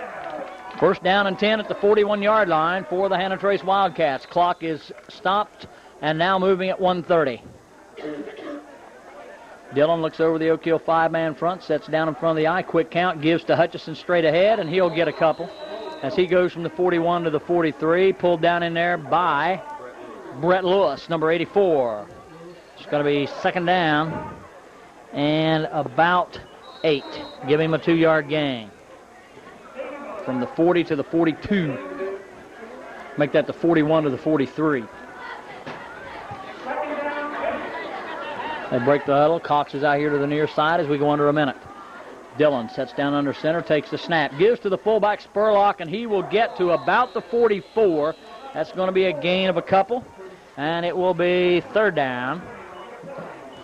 First down and 10 at the 41-yard line for the Hannan Trace Wildcats. Clock is stopped and now moving at 1:30. Dillon looks over the Oak Hill 5-man front, sets down in front of the eye. Quick count, gives to Hutchison straight ahead, and he'll get a couple as he goes from the 41 to the 43, pulled down in there by Brett Lewis, number 84. It's going to be second down and about 8. Give him a 2-yard gain. From the 40 to the 42. Make that the 41 to the 43. They break the huddle. Cox is out here to the near side as we go under a minute. Dillon sets down under center, takes the snap, gives to the fullback Spurlock, and he will get to about the 44. That's going to be a gain of a couple, and it will be third down.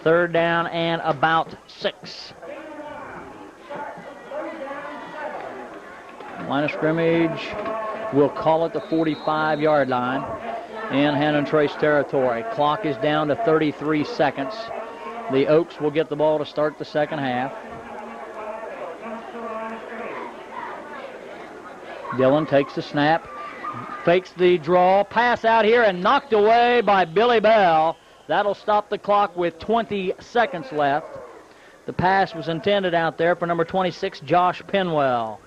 Third down and about 6. Line of scrimmage, we'll call it the 45-yard line in Hannan Trace territory. Clock is down to 33 seconds. The Oaks will get the ball to start the second half. Dillon takes the snap, fakes the draw, pass out here and knocked away by Billy Bell. That'll stop the clock with 20 seconds left. The pass was intended out there for number 26, Josh Penwell.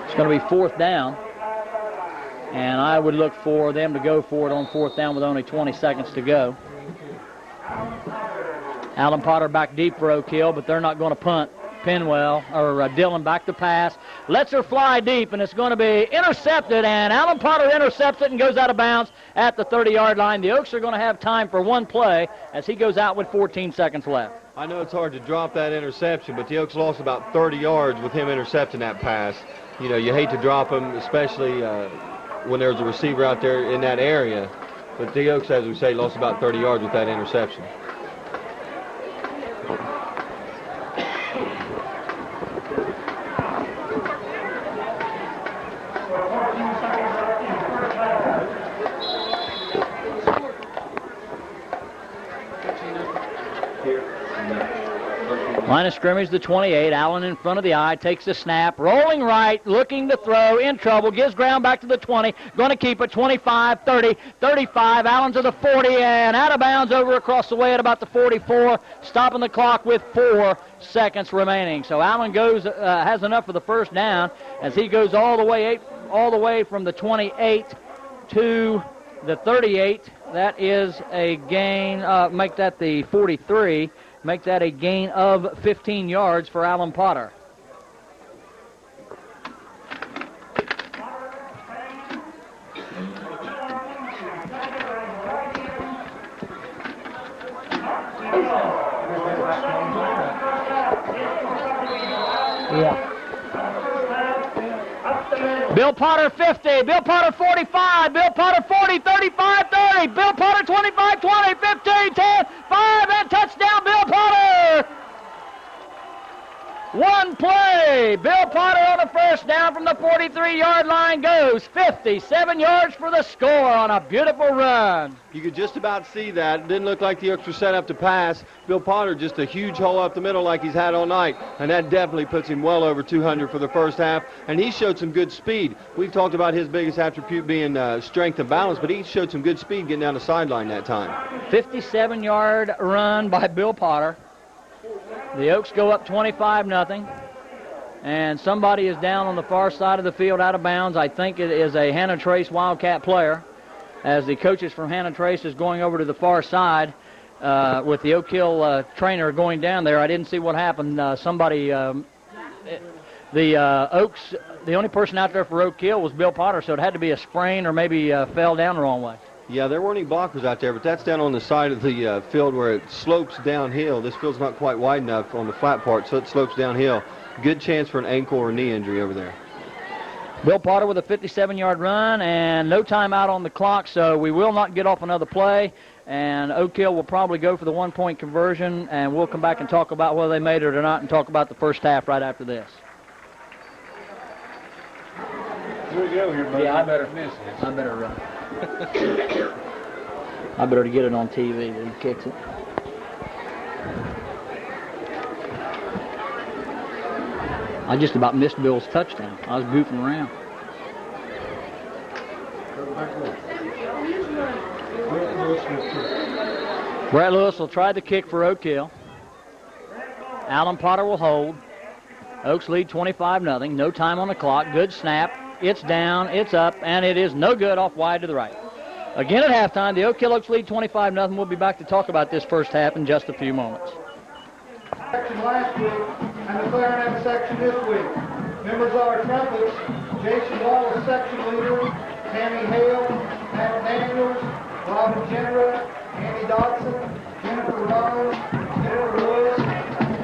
It's going to be fourth down, and I would look for them to go for it on fourth down with only 20 seconds to go. Alan Potter back deep for Oak Hill, but they're not going to punt. Penwell, or Dillon back to pass, lets her fly deep, and it's going to be intercepted, and Alan Potter intercepts it and goes out of bounds at the 30-yard line. The Oaks are going to have time for one play as he goes out with 14 seconds left. I know it's hard to drop that interception, but the Oaks lost about 30 yards with him intercepting that pass. You know, you hate to drop him, especially when there's a receiver out there in that area. But the Oaks, as we say, lost about 30 yards with that interception. Line of scrimmage, the 28. Allen in front of the eye, takes the snap, rolling right, looking to throw, in trouble, gives ground back to the 20, going to keep it, 25, 30, 35, Allen to the 40, and out of bounds over across the way at about the 44, stopping the clock with 4 seconds remaining. So Allen goes, has enough for the first down as he goes all the way from the 28 to the 38. That is a gain, make that the 43. Make that a gain of 15 yards for Alan Potter. Yeah. Bill Potter 50, Bill Potter 45, Bill Potter 40, 35, 30, Bill Potter 25, 20, 15, 10, 5, and touchdown Bill Potter! One play. Bill Potter on the first down from the 43-yard line goes 57 yards for the score on a beautiful run. You could just about see that. It didn't look like the Oaks were set up to pass. Bill Potter just a huge hole up the middle like he's had all night, and that definitely puts him well over 200 for the first half, and he showed some good speed. We've talked about his biggest attribute being strength and balance, but he showed some good speed getting down the sideline that time. 57-yard run by Bill Potter. The Oaks go up 25-0, and somebody is down on the far side of the field out of bounds. I think it is a Hannan Trace Wildcat player, as the coaches from Hannan Trace is going over to the far side with the Oak Hill trainer going down there. I didn't see what happened. The Oaks, the only person out there for Oak Hill was Bill Potter, so it had to be a sprain or maybe fell down the wrong way. Yeah, there weren't any blockers out there, but that's down on the side of the field where it slopes downhill. This field's not quite wide enough on the flat part, so it slopes downhill. Good chance for an ankle or knee injury over there. Bill Potter with a 57-yard run and no timeout on the clock, so we will not get off another play. And Oak Hill will probably go for the one-point conversion, and we'll come back and talk about whether they made it or not and talk about the first half right after this. Here we go here, buddy. Yeah, I better miss this. I better run. I better get it on TV that he kicks it. I just about missed Bill's touchdown. I was goofing around. Brett Lewis will try the kick for Oak Hill. Alan Potter will hold. Oaks lead 25-0. No time on the clock. Good snap. It's down, it's up, and it is no good, off wide to the right. Again at halftime, the Oak Hill Oaks lead 25-0. We'll be back to talk about this first half in just a few moments. Section last week and the clarinet section this week. Members are trumpets, Jason Wallace, section leader, Tammy Hale, Matt Daniels, Robin Genera, Andy Dodson, Jennifer Rose, Jennifer Lewis,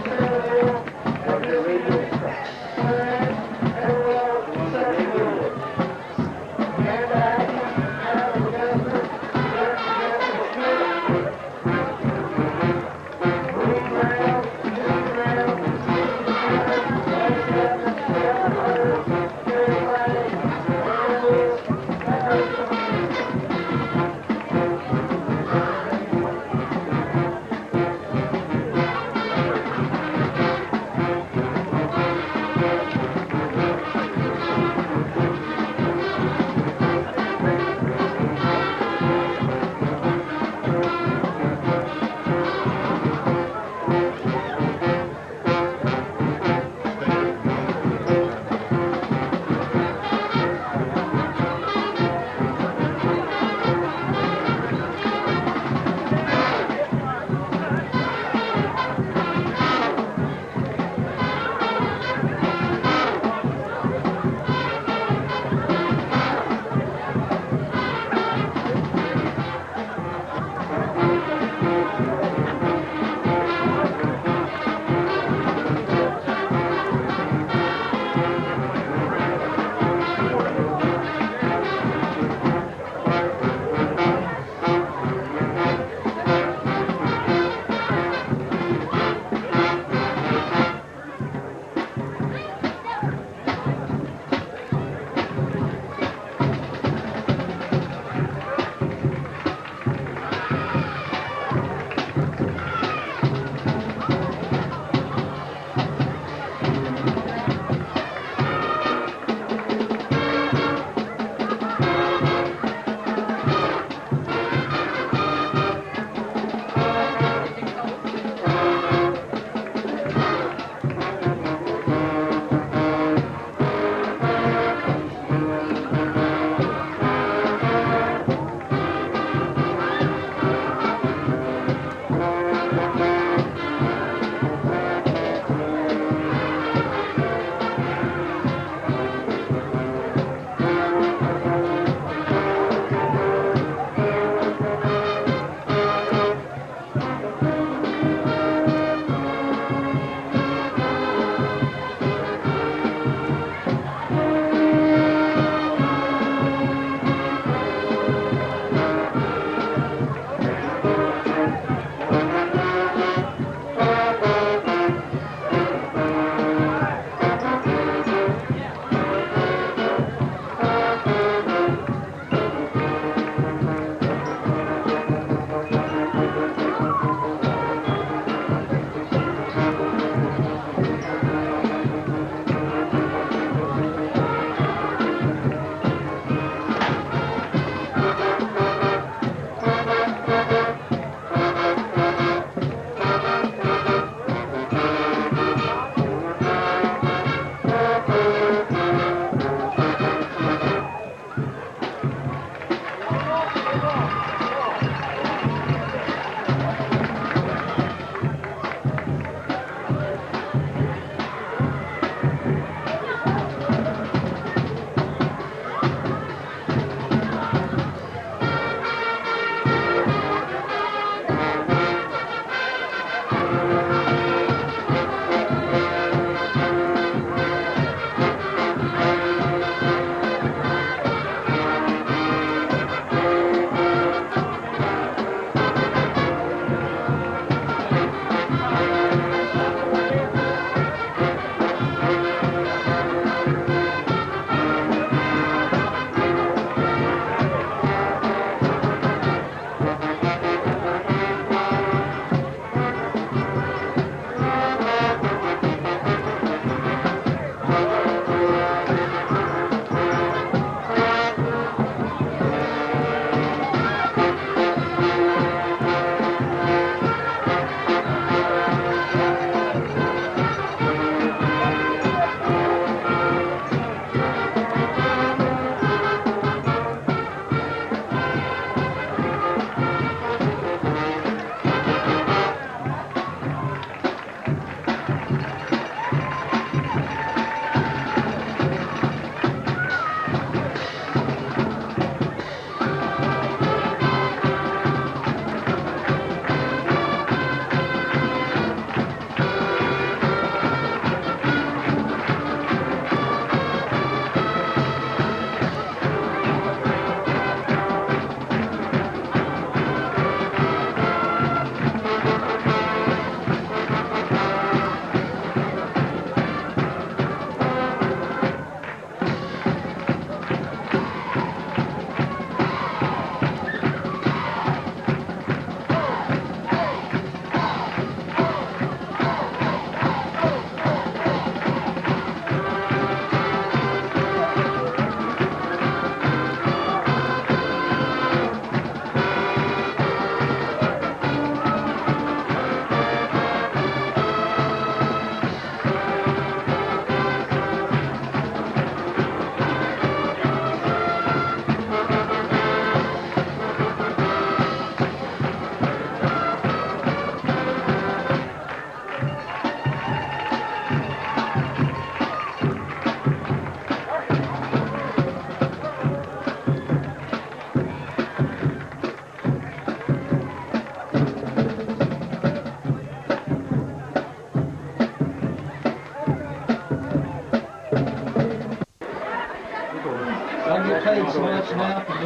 Sarah Hill, and Miss clarinet, Heather Wells, section leader. Amanda Atkins, Adam Gessner, Derek Smith, Bruce Brown, Jim Brown,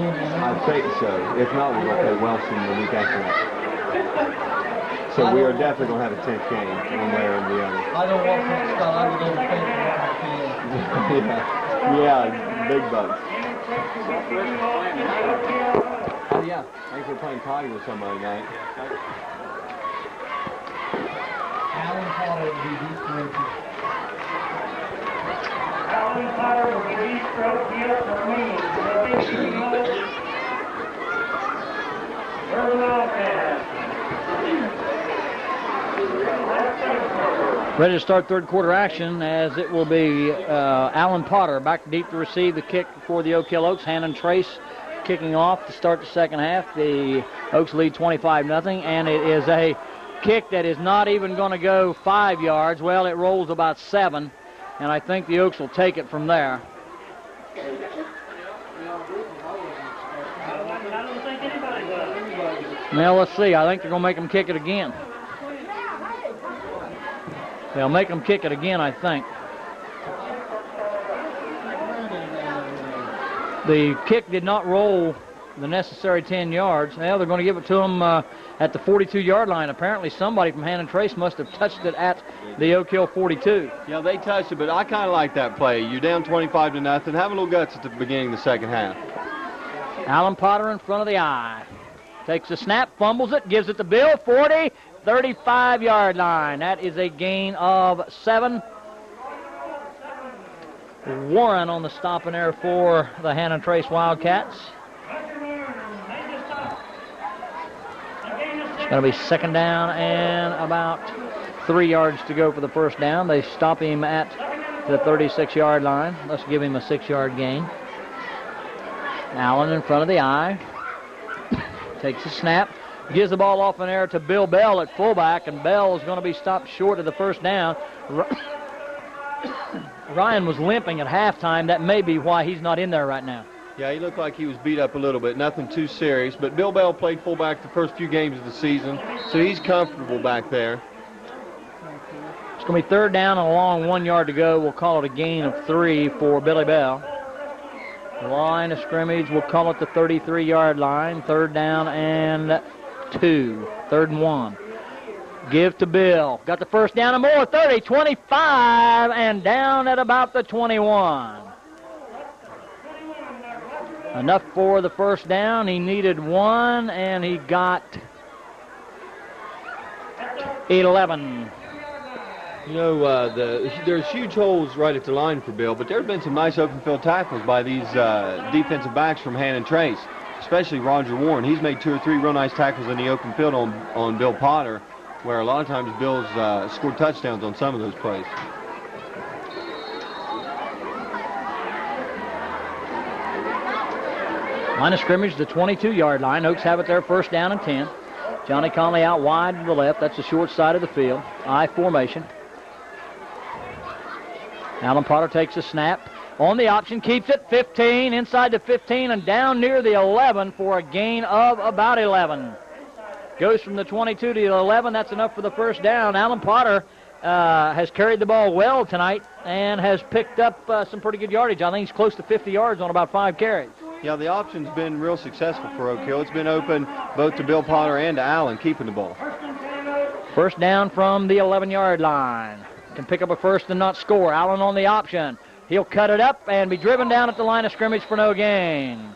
I think so. If not, we're going to play Wellston the week after that. So we are definitely going to have a 10th game, one way or the other. I don't want to start. I would overthink it. Yeah, big bucks. Oh yeah, I think we're playing Toddy with somebody tonight. Alan Potter would be deep throat. Alan Potter will be deep throat here for me. Ready to start third quarter action, as it will be Alan Potter back deep to receive the kick for the Oak Hill Oaks. Hannan Trace kicking off to start the second half. The Oaks lead 25-0, and it is a kick that is not even going to go 5 yards. Well, it rolls about 7, and I think the Oaks will take it from there. I don't think anybody will. Now, let's see. I think they're going to make them kick it again. They'll make them kick it again, I think. The kick did not roll the necessary 10 yards. Now they're going to give it to them at the 42-yard line. Apparently somebody from Hannan Trace must have touched it at the Oak Hill 42. Yeah, they touched it, but I kind of like that play. You're down 25-0. Have a little guts at the beginning of the second half. Alan Potter in front of the eye. Takes a snap, fumbles it, gives it to Bill, 40, 35-yard line. That is a gain of 7. Warren on the stop and there for the Hannan Trace Wildcats. It's going to be second down and about 3 yards to go for the first down. They stop him at the 36-yard line. Let's give him a 6-yard gain. Allen in front of the eye. Takes a snap. Gives the ball off in air to Bill Bell at fullback, and Bell is going to be stopped short of the first down. Ryan was limping at halftime. That may be why he's not in there right now. Yeah, he looked like he was beat up a little bit. Nothing too serious. But Bill Bell played fullback the first few games of the season, so he's comfortable back there. It's going to be third down and a long 1 yard to go. We'll call it a gain of 3 for Billy Bell. Line of scrimmage, we'll call it the 33-yard line. Third down and 2. Third and 1. Give to Bill. Got the first down and more. 30, 25, and down at about the 21. Enough for the first down. He needed 1, and he got 11. You know, there's huge holes right at the line for Bill, but there have been some nice open field tackles by these defensive backs from Hannan Trace, especially Roger Warren. He's made 2 or 3 real nice tackles in the open field on Bill Potter, where a lot of times Bill's scored touchdowns on some of those plays. Line of scrimmage, the 22-yard line. Oaks have it there, first down and 10. Johnny Conley out wide to the left. That's the short side of the field. I formation. Alan Potter takes a snap. On the option, keeps it, 15, inside the 15, and down near the 11 for a gain of about 11. Goes from the 22 to the 11. That's enough for the first down. Alan Potter has carried the ball well tonight and has picked up some pretty good yardage. I think he's close to 50 yards on about 5 carries. Yeah, the option's been real successful for Oak Hill. It's been open both to Bill Potter and to Allen, keeping the ball. First down from the 11-yard line. Can pick up a first and not score. Allen on the option. He'll cut it up and be driven down at the line of scrimmage for no gain.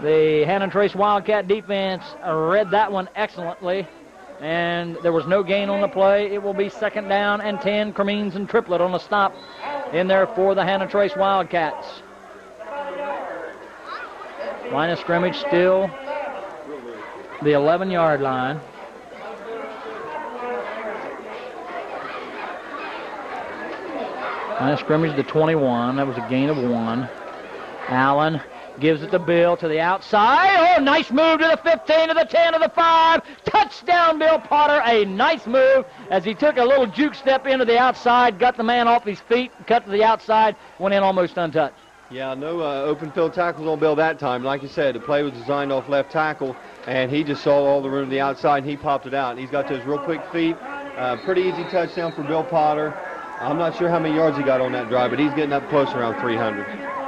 The Hannan Trace Wildcat defense read that one excellently, and there was no gain on the play. It will be second down and 10. Cremines and Triplett on the stop in there for the Hannan Trace Wildcats. Line of scrimmage still the 11-yard line. Line of scrimmage the 21. That was a gain of 1. Allen gives it to Bill to the outside. Oh, nice move to the 15, to the 10, to the 5. Touchdown, Bill Potter. A nice move as he took a little juke step into the outside, got the man off his feet, cut to the outside, went in almost untouched. Yeah, no open field tackles on Bill that time. Like you said, the play was designed off left tackle, and he just saw all the room to the outside, and he popped it out. He's got those real quick feet. Pretty easy touchdown for Bill Potter. I'm not sure how many yards he got on that drive, but he's getting up close around 300.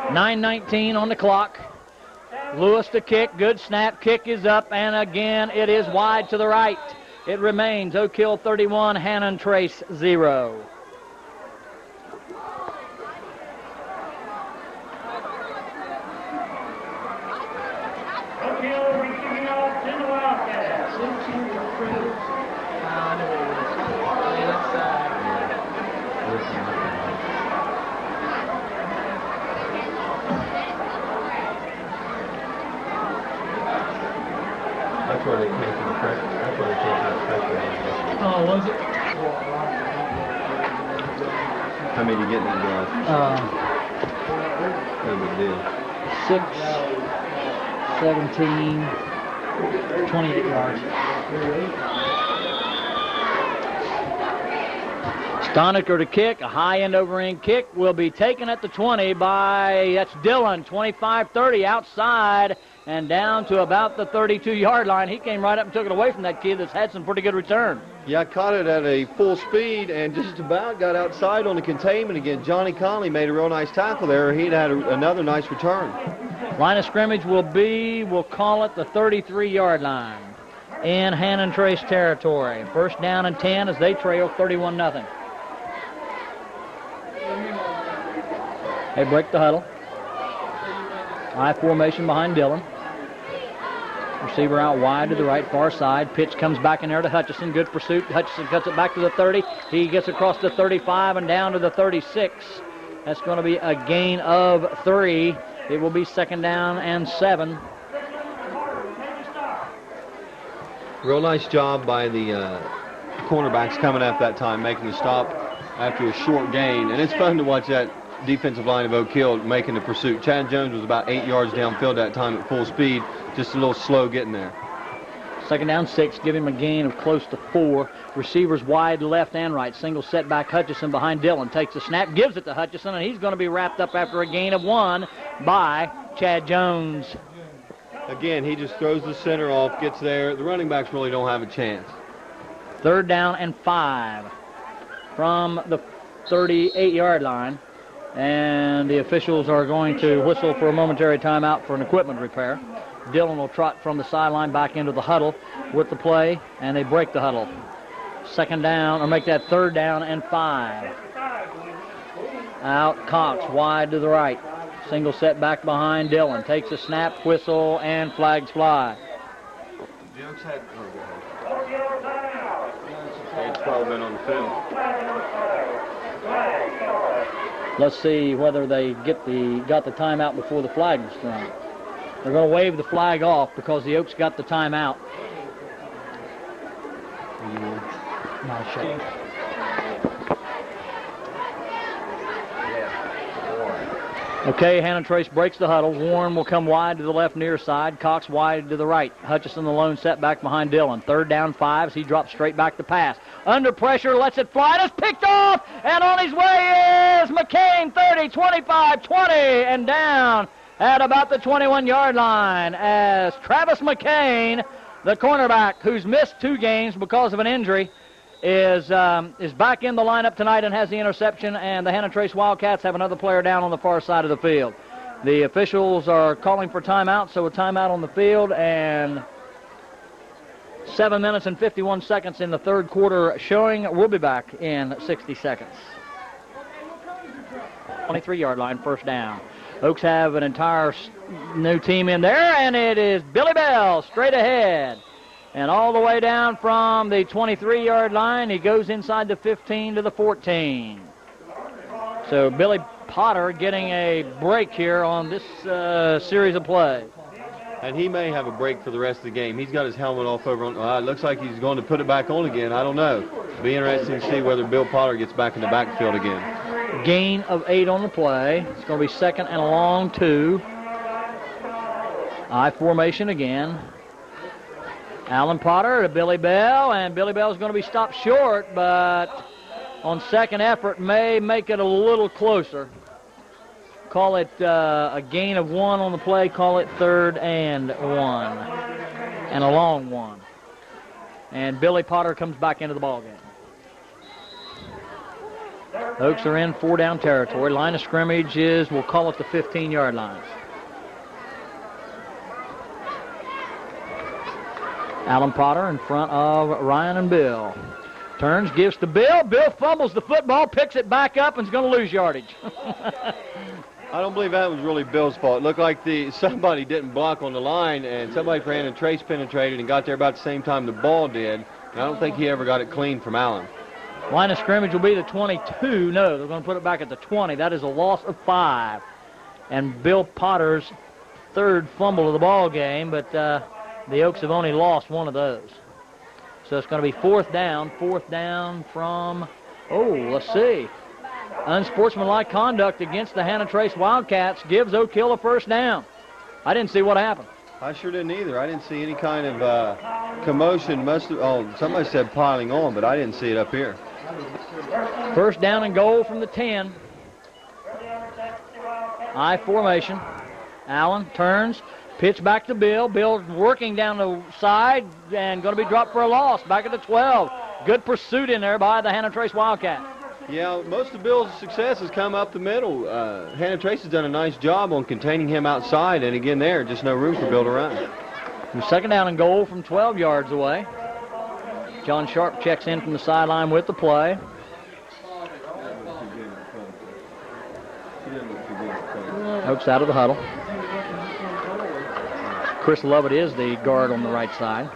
9:19 on the clock. Lewis to kick. Good snap. Kick is up, and again it is wide to the right. It remains Oak Hill 31, Hannan Trace 0. Oak Hill receiving off to the Wildcats. That's where they came from the press. That's where they came from the press. Oh, was it? How many you getting that guys? No big deal. 6, 17, 28 yards. Stoniker to kick. A high end over end kick will be taken at the 20 by, that's Dillon, 25-30 outside and down to about the 32-yard line. He came right up and took it away from that kid that's had some pretty good return. Yeah, I caught it at a full speed and just about got outside on the containment again. Johnny Conley made a real nice tackle there. He'd had another nice return. Line of scrimmage will be, we'll call it the 33-yard line in Hannan Trace territory. First down and 10 as they trail 31-0. They break the huddle. I formation behind Dillon. Receiver out wide to the right, far side. Pitch comes back in there to Hutchison. Good pursuit. Hutchison cuts it back to the 30. He gets across the 35 and down to the 36. That's going to be a gain of 3. It will be second down and 7. Real nice job by the cornerbacks coming up that time, making the stop after a short gain. And it's fun to watch that defensive line of Oak Hill making the pursuit. Chad Jones was about 8 yards downfield that time at full speed, just a little slow getting there. Second down 6, give him a gain of close to 4. Receivers wide left and right. Single setback Hutchison behind Dillon. Takes the snap, gives it to Hutchison, and he's going to be wrapped up after a gain of 1 by Chad Jones. Again, he just throws the center off, gets there. The running backs really don't have a chance. Third down and 5 from the 38-yard line. And the officials are going to whistle for a momentary timeout for an equipment repair. Dillon will trot from the sideline back into the huddle with the play, and they break the huddle. Second down, or make that third down and 5. Out Cox, wide to the right. Single set back behind Dillon. Takes a snap, whistle, and flags fly. The Oaks had 12 men on the field. Let's see whether they got the timeout before the flag was thrown. They're going to wave the flag off because the Oaks got the timeout. Nice shot. Okay, Hannan Trace breaks the huddle. Warren will come wide to the left near side. Cox wide to the right. Hutchison the lone set back behind Dillon. Third down 5 as he drops straight back to pass. Under pressure, lets it fly. It's picked off, and on his way is McCain, 30, 25, 20, and down at about the 21-yard line as Travis McCain, the cornerback who's missed 2 games because of an injury, is back in the lineup tonight and has the interception, and the Hannan Trace Wildcats have another player down on the far side of the field. The officials are calling for timeout, so a timeout on the field, and 7 minutes and 51 seconds in the third quarter showing. We'll be back in 60 seconds. 23-yard line, first down. Oaks have an entire new team in there, and it is Billy Bell straight ahead. And all the way down from the 23-yard line, he goes inside the 15 to the 14. So Billy Potter getting a break here on this series of plays. And he may have a break for the rest of the game. He's got his helmet off over on. It looks like he's going to put it back on again. I don't know. Be interesting to see whether Bill Potter gets back in the backfield again. Gain of 8 on the play. It's going to be second and a long 2. I formation again. Alan Potter to Billy Bell, and Billy Bell's going to be stopped short, but on second effort may make it a little closer. Call it a gain of 1 on the play. Call it third and 1, and a long 1. And Billy Potter comes back into the ballgame. Oaks are in 4-down territory. Line of scrimmage is, we'll call it the 15-yard line. Alan Potter in front of Ryan and Bill. Turns, gives to Bill. Bill fumbles the football, picks it back up, and is going to lose yardage. I don't believe that was really Bill's fault. It looked like somebody didn't block on the line, and somebody for Hannan Trace penetrated and got there about the same time the ball did. And I don't think he ever got it clean from Allen. Line of scrimmage will be the 22. No, they're going to put it back at the 20. That is a loss of 5. And Bill Potter's third fumble of the ball game, but the Oaks have only lost one of those. So it's going to be fourth down from, let's see. Unsportsmanlike conduct against the Hannan Trace Wildcats gives Oak Hill a first down. I didn't see what happened. I sure didn't either. I didn't see any kind of commotion. Somebody said piling on, but I didn't see it up here. First down and goal from the 10. I formation. Allen turns, pitch back to Bill. Bill working down the side and going to be dropped for a loss. Back at the 12. Good pursuit in there by the Hannan Trace Wildcats. Yeah, most of Bill's success has come up the middle. Hannan Trace has done a nice job on containing him outside, and again there, just no room for Bill to run. And second down and goal from 12 yards away. John Sharp checks in from the sideline with the play. Oaks out of the huddle. Chris Lovett is the guard on the right side.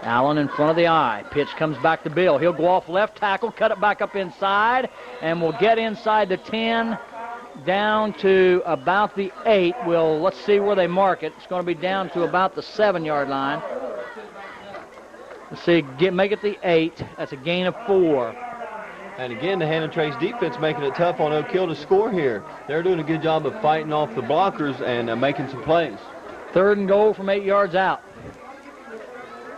Allen in front of the eye. Pitch comes back to Bill. He'll go off left tackle, cut it back up inside, and we'll get inside the 10 down to about the 8. Let's see where they mark it. It's going to be down to about the 7-yard line. Let's see, make it the 8. That's a gain of 4. And again, the Hannan Trace defense making it tough on Oak Hill to score here. They're doing a good job of fighting off the blockers and making some plays. Third and goal from 8 yards out.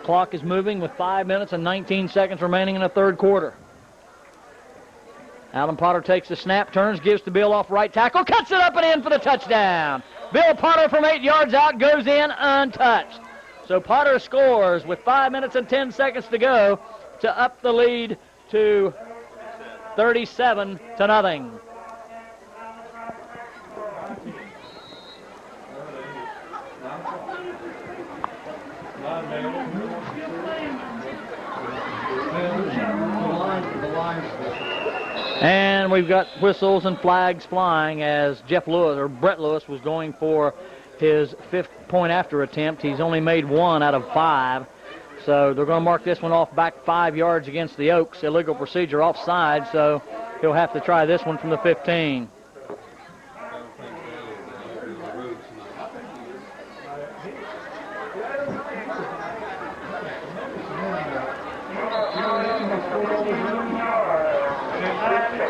Clock is moving with 5 minutes and 19 seconds remaining in the third quarter. Alan Potter takes the snap, turns, gives to Bill off right tackle, cuts it up and in for the touchdown. Bill Potter from 8 yards out goes in untouched. So Potter scores with 5 minutes and 10 seconds to go to up the lead to 37-0. And we've got whistles and flags flying as Brett Lewis was going for his 5th point after attempt. He's only made 1 out of 5. So they're going to mark this one off back 5 yards against the Oaks. Illegal procedure offside, so he'll have to try this one from the 15.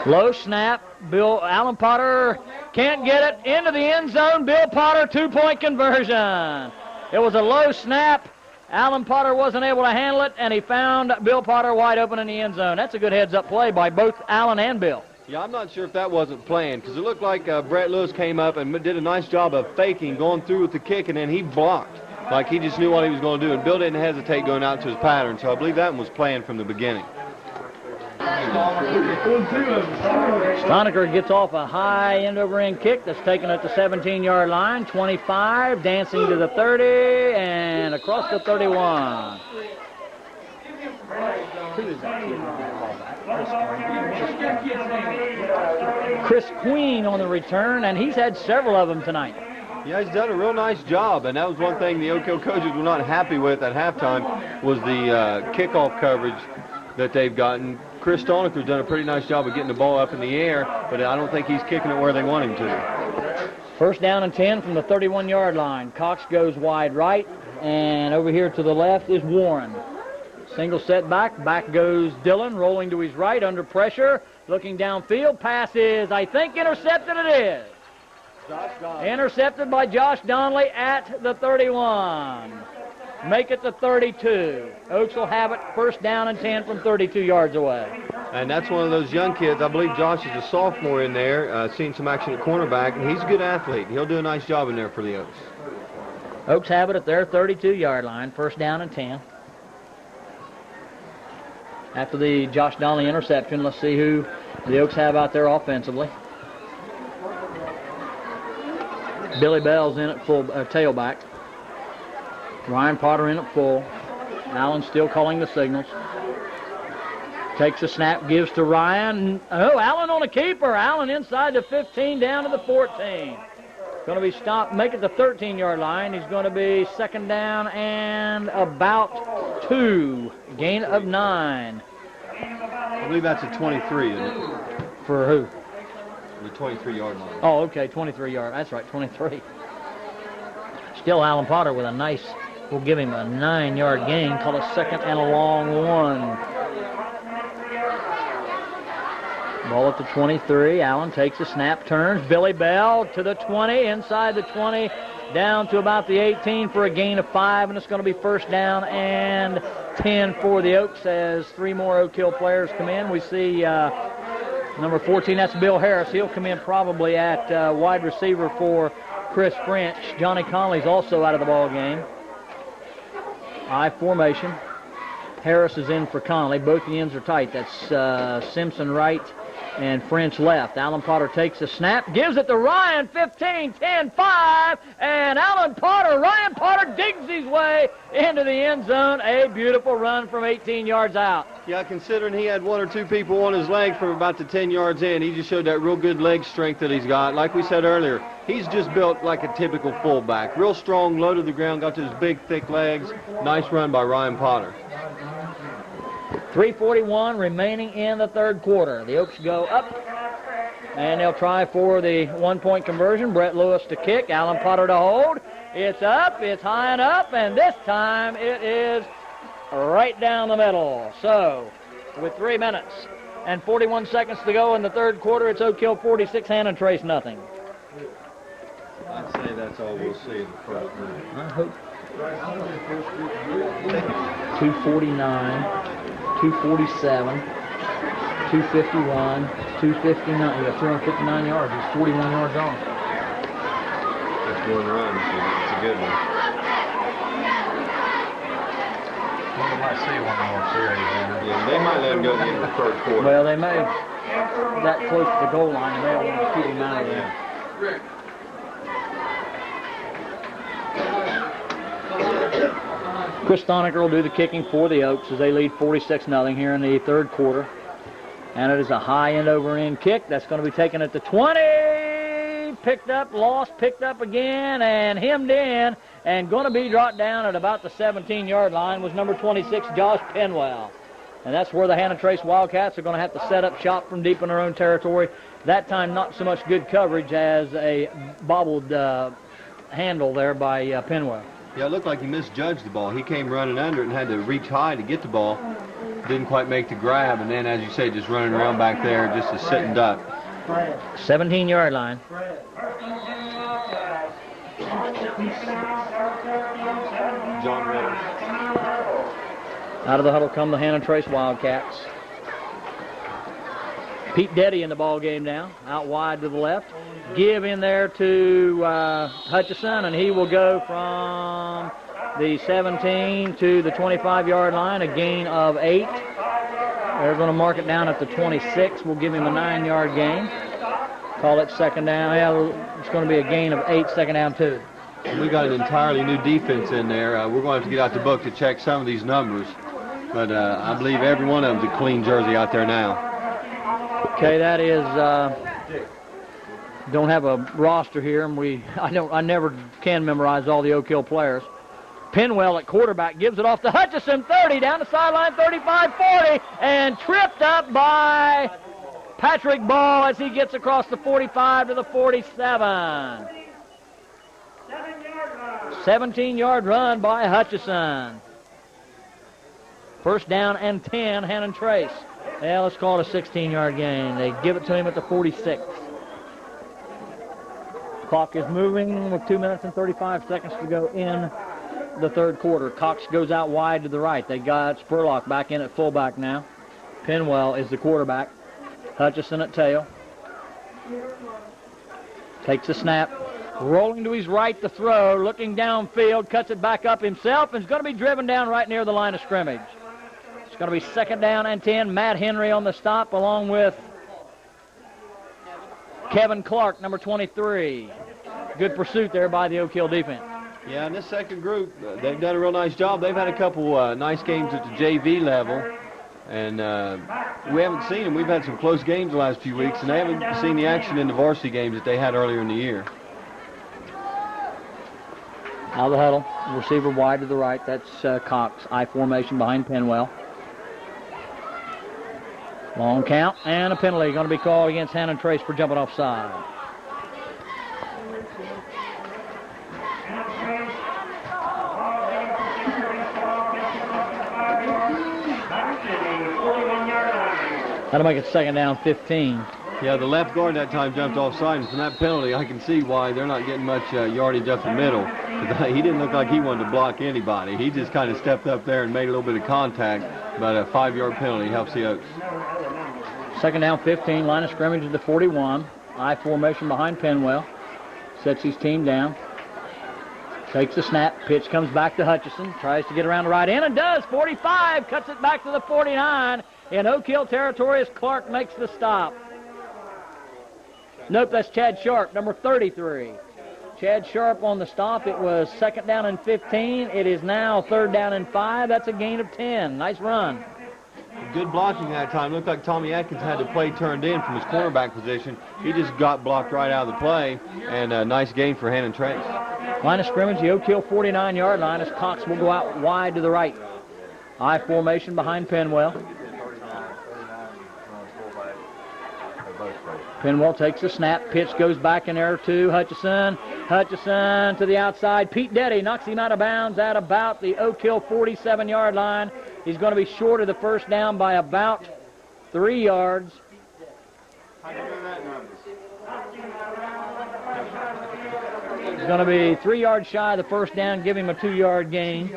Low snap. Alan Potter can't get it into the end zone. Bill Potter, 2-point conversion. It was a low snap. Alan Potter wasn't able to handle it, and he found Bill Potter wide open in the end zone. That's a good heads-up play by both Alan and Bill. Yeah, I'm not sure if that wasn't planned, because it looked like Brett Lewis came up and did a nice job of faking, going through with the kick, and then he blocked. Like he just knew what he was going to do, and Bill didn't hesitate going out to his pattern, so I believe that one was planned from the beginning. Stoniker gets off a high end-over-end kick that's taken at the 17-yard line. 25, dancing to the 30, and across the 31. Chris Queen on the return, and he's had several of them tonight. Yeah, he's done a real nice job, and that was one thing the Oak Hill coaches were not happy with at halftime was the kickoff coverage that they've gotten. Chris Stoniker's done a pretty nice job of getting the ball up in the air, but I don't think he's kicking it where they want him to. First down and 10 from the 31-yard line. Cox goes wide right, and over here to the left is Warren. Single setback, back goes Dillon, rolling to his right under pressure, looking downfield. Pass is, I think, intercepted. It is. Intercepted by Josh Donnelly at the 31. Make it the 32. Oaks will have it first down and 10 from 32 yards away. And that's one of those young kids. I believe Josh is a sophomore in there, seen some action at cornerback, and he's a good athlete. He'll do a nice job in there for the Oaks. Oaks have it at their 32-yard line, first down and 10. After the Josh Donnelly interception, let's see who the Oaks have out there offensively. Billy Bell's in at full tailback. Ryan Potter in at full. Allen still calling the signals. Takes a snap, gives to Ryan. Oh, Allen on a keeper. Allen inside the 15, down to the 14. Going to be stopped, make it the 13-yard line. He's going to be second down and about 2. Gain of 9. I believe that's a 23, isn't it? For who? The 23-yard line. Oh, okay, 23-yard. That's right, 23. Still Alan Potter with a nice, we'll give him a 9-yard gain. Call it second and a long one. Ball at the 23. Allen takes a snap, turns. Billy Bell to the 20, inside the 20, down to about the 18 for a gain of 5, and it's going to be first down and 10 for the Oaks as 3 more Oak Hill players come in. We see number 14, that's Bill Harris. He'll come in probably at wide receiver for Chris French. Johnny Conley's also out of the ball game. I formation. Harris is in for Conley. Both the ends are tight. That's Simpson right and French left. Alan Potter takes a snap, gives it to Ryan, 15, 10, 5, and Ryan Potter digs his way into the end zone. A beautiful run from 18 yards out. Yeah, considering he had 1 or 2 people on his legs from about the 10 yards in, he just showed that real good leg strength that he's got. Like we said earlier, he's just built like a typical fullback. Real strong, low to the ground, got those big, thick legs. Nice run by Ryan Potter. 3:41 remaining in the third quarter. The Oaks go up, and they'll try for the 1-point conversion. Brett Lewis to kick, Alan Potter to hold. It's up, it's high and up, and this time it is right down the middle. So, with 3 minutes and 41 seconds to go in the third quarter, it's Oak Hill 46, Hannan Trace nothing. I'd say that's all we'll see in the first minute. I hope. 249. 247, 251, 259. You got 359 yards. He's 41 yards off. That's one run, so it's a good one. We might see one more series. Yeah, they might let him go to the end of the third quarter. Well, they may, that close to the goal line, and they'll want to keep him out of there. Chris Stoniker will do the kicking for the Oaks as they lead 46-0 here in the third quarter. And it is a high end over end kick. That's going to be taken at the 20. Picked up, lost, picked up again, and hemmed in. And going to be brought down at about the 17-yard line was number 26, Josh Penwell. And that's where the Hannan Trace Wildcats are going to have to set up shop from deep in their own territory. That time, not so much good coverage as a bobbled handle there by Penwell. Yeah, it looked like he misjudged the ball. He came running under it and had to reach high to get the ball. Didn't quite make the grab, and then, as you say, just running around back there, just a sitting duck. 17-yard line. John Ritter. Out of the huddle come the Hannan Trace Wildcats. Pete Deddy in the ball game now, out wide to the left. Give in there to Hutchison, and he will go from the 17 to the 25-yard line, a gain of 8. They're going to mark it down at the 26. We'll give him a 9-yard gain. Call it second down. Yeah, it's going to be a gain of 8, second down 2. We got an entirely new defense in there. We're going to have to get out the book to check some of these numbers. But I believe every one of them's a clean jersey out there now. Okay, that is, don't have a roster here, and I never can memorize all the Oak Hill players. Penwell at quarterback gives it off to Hutchison, 30, down the sideline, 35, 40, and tripped up by Patrick Ball as he gets across the 45 to the 47. 17-yard run by Hutchison. First down and 10, Hannan Trace. Yeah, let's call it a 16-yard gain. They give it to him at the 46. Clock is moving with 2 minutes and 35 seconds to go in the third quarter. Cox goes out wide to the right. They got Spurlock back in at fullback now. Penwell is the quarterback. Hutchison at tail. Takes a snap. Rolling to his right to throw. Looking downfield. Cuts it back up himself. And is going to be driven down right near the line of scrimmage. It's going to be second down and 10. Matt Henry on the stop along with Kevin Clark, number 23. Good pursuit there by the Oak Hill defense. Yeah, in this second group, they've done a real nice job. They've had a couple nice games at the JV level, and we haven't seen them. We've had some close games the last few weeks, and they haven't seen the action in the varsity games that they had earlier in the year. Out of the huddle, receiver wide to the right. That's Cox. I formation behind Penwell. Long count and a penalty going to be called against Hannan Trace for jumping offside. That'll make it second down 15. Yeah, the left guard that time jumped offside, and from that penalty, I can see why they're not getting much yardage up the middle. He didn't look like he wanted to block anybody. He just kind of stepped up there and made a little bit of contact, but a 5-yard penalty helps the Oaks. Second down 15, line of scrimmage at the 41. I formation behind Penwell. Sets his team down. Takes the snap. Pitch comes back to Hutchison. Tries to get around the right end and does. 45. Cuts it back to the 49. In Oak Hill territory as Clark makes the stop. Nope, that's Chad Sharp, number 33. Chad Sharp on the stop. It was second down and 15. It is now third down and 5. That's a gain of 10. Nice run. Good blocking that time. Looked like Tommy Atkins had the play turned in from his cornerback position. He just got blocked right out of the play, and a nice gain for Hannan Trace. Line of scrimmage, the Oak Hill 49-yard line as Cox will go out wide to the right. I formation behind Penwell. Penwell takes the snap. Pitch goes back in there to Hutchison. Hutchison to the outside. Pete Deddy knocks him out of bounds at about the Oak Hill 47-yard line. He's going to be short of the first down by about 3 yards. He's going to be 3 yards shy of the first down, give him a 2-yard gain.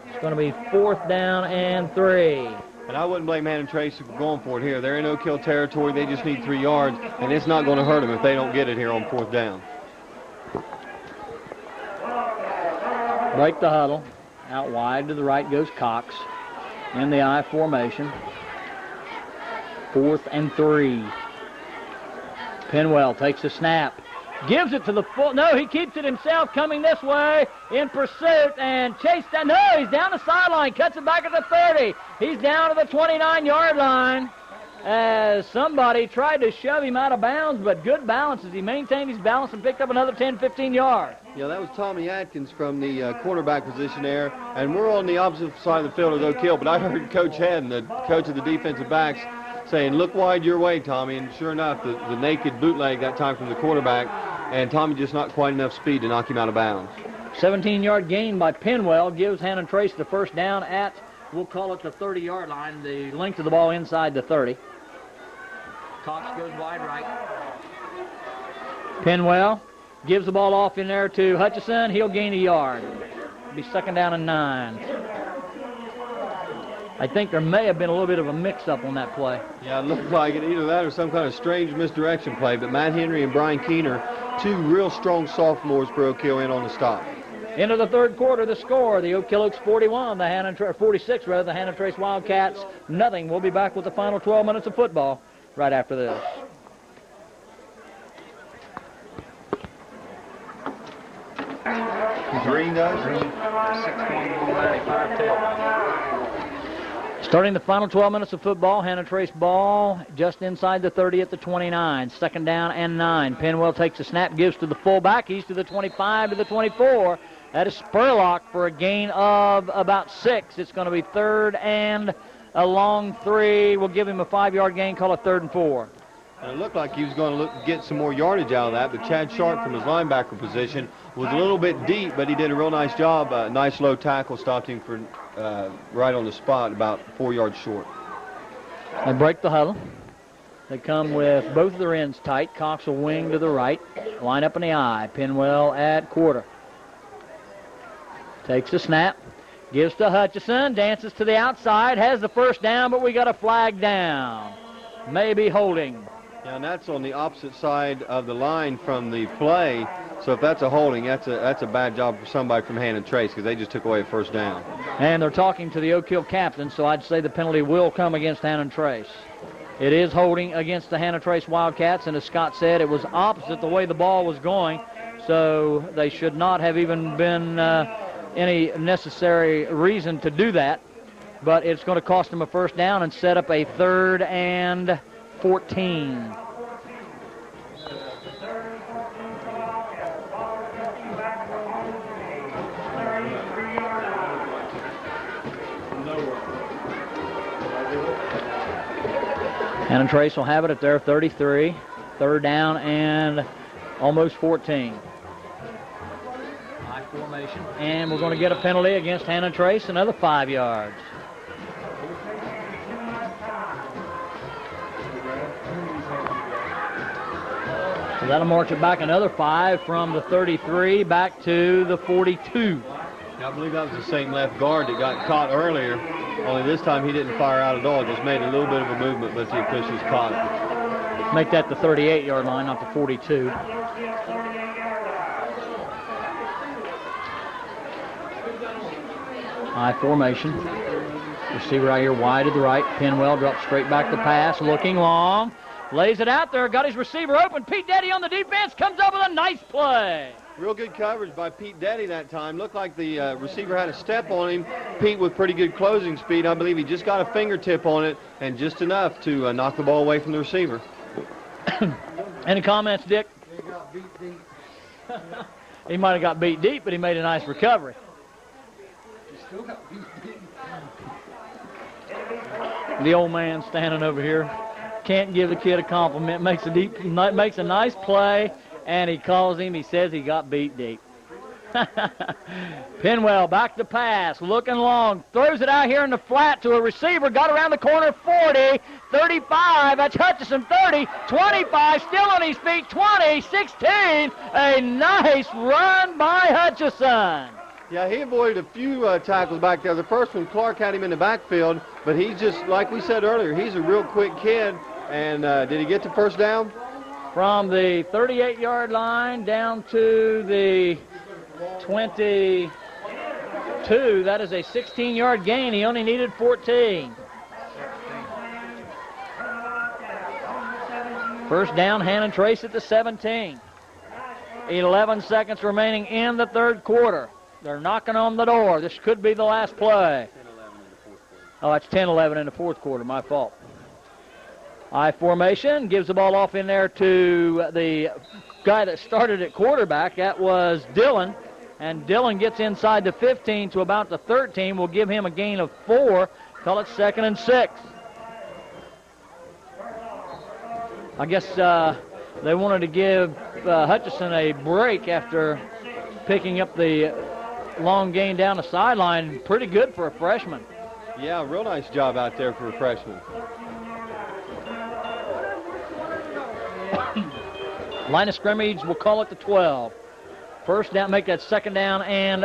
It's going to be fourth down and 3. And I wouldn't blame Hannan Trace for going for it here. They're in Oak Hill territory. They just need 3 yards, and it's not going to hurt them if they don't get it here on fourth down. Break the huddle. Out wide to the right goes Cox. In the I formation. 4th and 3. Penwell takes the snap. Gives it to the full. No, he keeps it himself coming this way in pursuit and chase down. No, he's down the sideline. Cuts it back at the 30. He's down to the 29-yard line as somebody tried to shove him out of bounds, but good balance as he maintained his balance and picked up another 10, 15 yards. Yeah, that was Tommy Atkins from the cornerback position there, and we're on the opposite side of the field as Oak Hill, but I heard Coach Hannan, the coach of the defensive backs, saying, look wide your way, Tommy, and sure enough, the naked bootleg that time from the quarterback, and Tommy just not quite enough speed to knock him out of bounds. 17-yard gain by Penwell gives Hannan Trace the first down at, we'll call it the 30-yard line, the length of the ball inside the 30. Cox goes wide right. Penwell gives the ball off in there to Hutchison. He'll gain a yard. It'll be second down and 9. I think there may have been a little bit of a mix-up on that play. Yeah, it looked like it. Either that or some kind of strange misdirection play. But Matt Henry and Brian Keener, 2 real strong sophomores for Oak Hill in on the stop. Into the third quarter, the score, the Oak Hill Oaks 41, the Hannan 46, rather, the Hannan Trace Wildcats, nothing. We'll be back with the final 12 minutes of football right after this. Green does. Starting the final 12 minutes of football, Hannan Trace ball just inside the 30 at the 29. Second down and 9. Penwell takes the snap, gives to the fullback. He's to the 25, to the 24. That is Spurlock for a gain of about 6. It's going to be third and a long 3. We'll give him a 5-yard gain, call it 3rd and 4. And it looked like he was going to get some more yardage out of that, but Chad Sharp from his linebacker position was a little bit deep, but he did a real nice job. Nice low tackle, stopped him for right on the spot, about 4 yards short. They break the huddle. They come with both of their ends tight. Cox will wing to the right. Line up in the I. Penwell at quarter. Takes the snap. Gives to Hutchison. Dances to the outside. Has the first down, but we got a flag down. Maybe holding. Yeah, and that's on the opposite side of the line from the play. So if that's a holding, that's a bad job for somebody from Hannan Trace because they just took away a first down. And they're talking to the Oak Hill captain, so I'd say the penalty will come against Hannan Trace. It is holding against the Hannan Trace Wildcats, and as Scott said, it was opposite the way the ball was going. so they should not have even been any necessary reason to do that. But it's going to cost them a first down and set up a 3rd and 14. Hannan Trace will have it at their 33. 3rd down and almost 14. High formation. And we're going to get a penalty against Hannan Trace, another 5 yards. So that'll march it back another 5 from the 33 back to the 42. Yeah, I believe that was the same left guard that got caught earlier, only this time he didn't fire out at all, just made a little bit of a movement, but the officials caught it. Make that the 38-yard line, not the 42. High formation. Receiver right here wide to the right. Penwell drops straight back to pass, looking long. Lays it out there, got his receiver open. Pete Deddy on the defense, comes up with a nice play. Real good coverage by Pete Deddy that time. Looked like the receiver had a step on him. Pete with pretty good closing speed. I believe he just got a fingertip on it and just enough to knock the ball away from the receiver. Any comments, Dick? He got beat deep. He might have got beat deep, but he made a nice recovery. He still got beat deep. The old man standing over here can't give the kid a compliment. Makes a nice play, and he calls him. He says he got beat deep. Penwell back to pass, looking long, throws it out here in the flat to a receiver, got around the corner, 40, 35, that's Hutchison, 30, 25, still on his feet, 20, 16, a nice run by Hutchison. Yeah, he avoided a few tackles back there. The first one, Clark had him in the backfield, but he's just, like we said earlier, he's a real quick kid. And did he get the first down? From the 38-yard line down to the 22, that is a 16-yard gain. He only needed 14. First down, Hannan Trace at the 17. 11 seconds remaining in the 3rd quarter. They're knocking on the door. This could be the last play. Oh, it's 10-11 in the 4th quarter. My fault. I formation, gives the ball off in there to the guy that started at quarterback. That was Dillon. And Dillon gets inside the 15 to about the 13. We'll give him a gain of 4. Call it 2nd and 6. I guess they wanted to give Hutchison a break after picking up the long gain down the sideline. Pretty good for a freshman. Yeah, real nice job out there for a freshman. Line of scrimmage, we'll call it the 12. First down, make that 2nd down and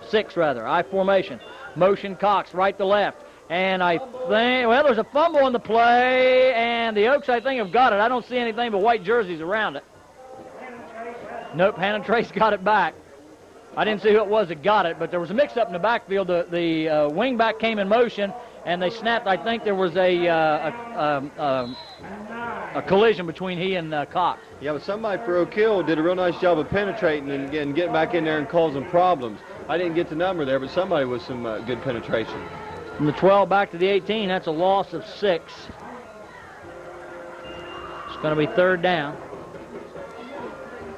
6 rather. I formation. Motion Cox, right to left. And I think, well, there's a fumble in the play, and the Oaks, I think, have got it. I don't see anything but white jerseys around it. Nope, Hannan Trace got it back. I didn't see who it was that got it, but there was a mix-up in the backfield. The wing-back came in motion, and they snapped. I think there was a collision between he and Cox. Yeah, but somebody for Oak Hill did a real nice job of penetrating and getting back in there and causing problems. I didn't get the number there, but somebody with some good penetration. From the 12 back to the 18, that's a loss of 6. It's going to be 3rd down.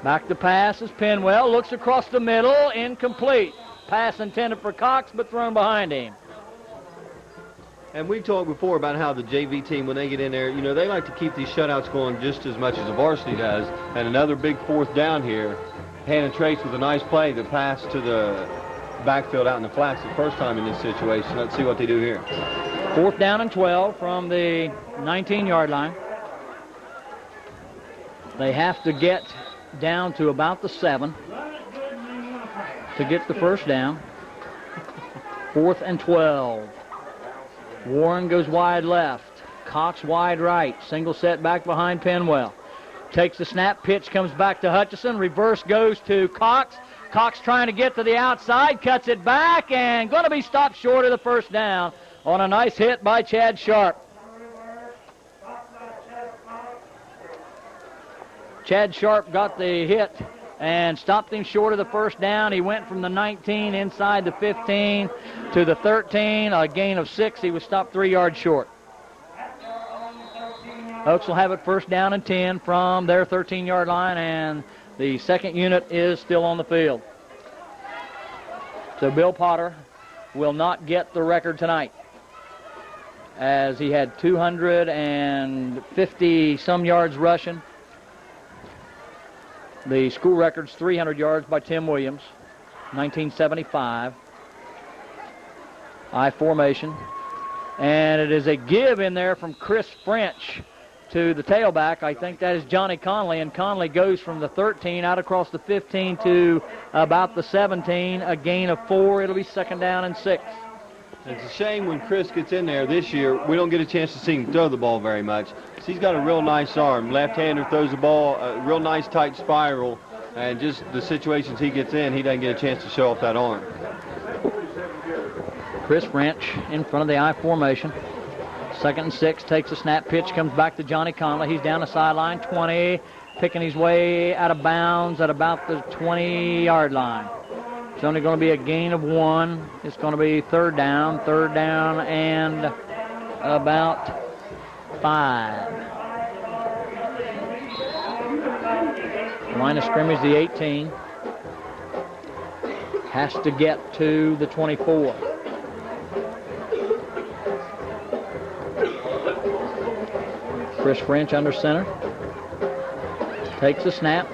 Back to pass is Penwell, looks across the middle, incomplete. Pass intended for Cox, but thrown behind him. And we've talked before about how the JV team, when they get in there, you know, they like to keep these shutouts going just as much as the varsity does. And another big 4th down here. Hannan Trace with a nice play, the pass to the backfield out in the flats the first time in this situation. Let's see what they do here. 4th down and 12 from the 19-yard line. They have to get down to about the 7 to get the first down. 4th and 12. Warren goes wide left. Cox wide right. Single set back behind Penwell. Takes the snap. Pitch comes back to Hutchison. Reverse goes to Cox. Cox trying to get to the outside. Cuts it back and going to be stopped short of the first down on a nice hit by Chad Sharp. Chad Sharp got the hit and stopped him short of the first down. He went from the 19 inside the 15 to the 13, a gain of 6. He was stopped 3 yards short. Oaks will have it first down and 10 from their 13-yard line, and the second unit is still on the field. So Bill Potter will not get the record tonight, as he had 250-some yards rushing. The school record's 300 yards by Tim Williams, 1975. I formation. And it is a give in there from Chris French to the tailback. I think that is Johnny Conley, and Conley goes from the 13 out across the 15 to about the 17, a gain of 4. It'll be second down and 6. It's a shame when Chris gets in there this year, we don't get a chance to see him throw the ball very much. He's got a real nice arm. Left-hander throws the ball, a real nice tight spiral, and just the situations he gets in, he doesn't get a chance to show off that arm. Chris French in front of the I formation. Second and 6, takes a snap, pitch, comes back to Johnny Conley. He's down the sideline, 20, picking his way out of bounds at about the 20-yard line. It's only going to be a gain of 1. It's going to be third down and about 5. Line of scrimmage, the 18. Has to get to the 24. Chris French under center. Takes the snap.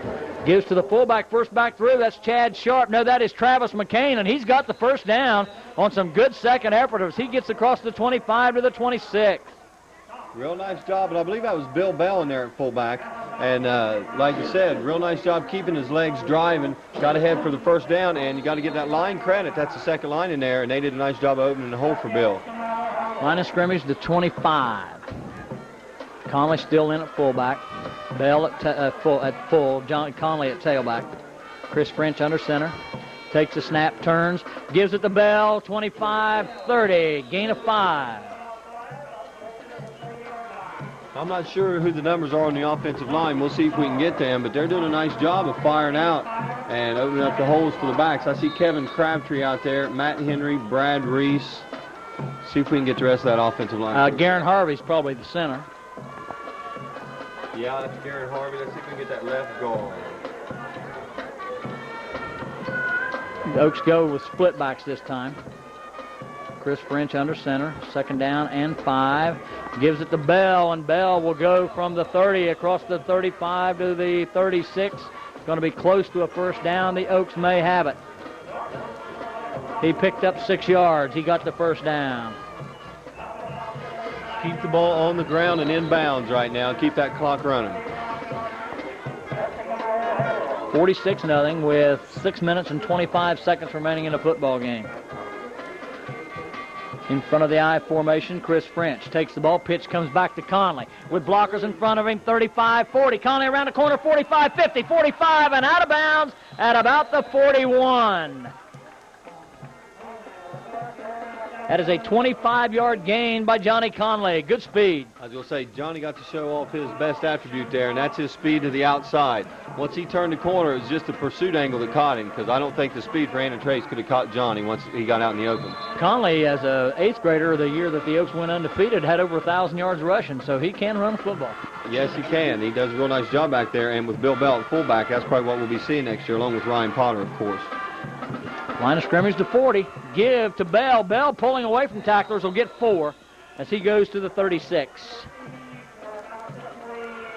Gives to the fullback, first back through. That's Chad Sharp. No, that is Travis McCain, and he's got the first down on some good second effort as he gets across the 25 to the 26. Real nice job, and I believe that was Bill Bell in there at fullback. And like you said, real nice job keeping his legs driving. Got ahead for the first down, and you got to give that line credit. That's the second line in there, and they did a nice job of opening the hole for Bill. Line of scrimmage, the 25. Conley still in at fullback. Bell at full. John Conley at tailback. Chris French under center. Takes a snap, turns, gives it to Bell. 25-30, gain of 5. I'm not sure who the numbers are on the offensive line. We'll see if we can get them, but they're doing a nice job of firing out and opening up the holes for the backs. I see Kevin Crabtree out there, Matt Henry, Brad Reese. See if we can get the rest of that offensive line. Garen Harvey's probably the center. Yeah, that's Garen Harvey. Let's see if we can get that left guard. The Oaks go with split backs this time. Chris French under center. Second down and 5. Gives it to Bell, and Bell will go from the 30 across the 35 to the 36. It's going to be close to a first down. The Oaks may have it. He picked up 6 yards. He got the first down. Keep the ball on the ground and in bounds right now. Keep that clock running. 46-0 with 6 minutes and 25 seconds remaining in the football game. In front of the I formation, Chris French takes the ball. Pitch comes back to Conley with blockers in front of him, 35-40. Conley around the corner, 45-50, 45, and out of bounds at about the 41. That is a 25-yard gain by Johnny Conley. Good speed. I was going to say, Johnny got to show off his best attribute there, and that's his speed to the outside. Once he turned the corner, it was just the pursuit angle that caught him, because I don't think the speed for Hannan Trace could have caught Johnny once he got out in the open. Conley, as an 8th grader, the year that the Oaks went undefeated, had over 1,000 yards rushing, so he can run football. Yes, he can. He does a real nice job back there, and with Bill Bell at fullback, that's probably what we'll be seeing next year, along with Ryan Potter, of course. Line of scrimmage to 40. Give to Bell. Bell pulling away from tacklers will get 4 as he goes to the 36.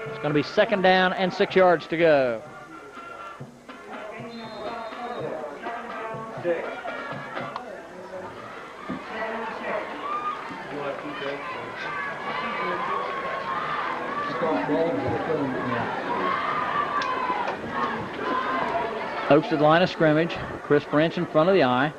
It's going to be second down and 6 yards to go. Oaks at line of scrimmage. Chris French in front of the I.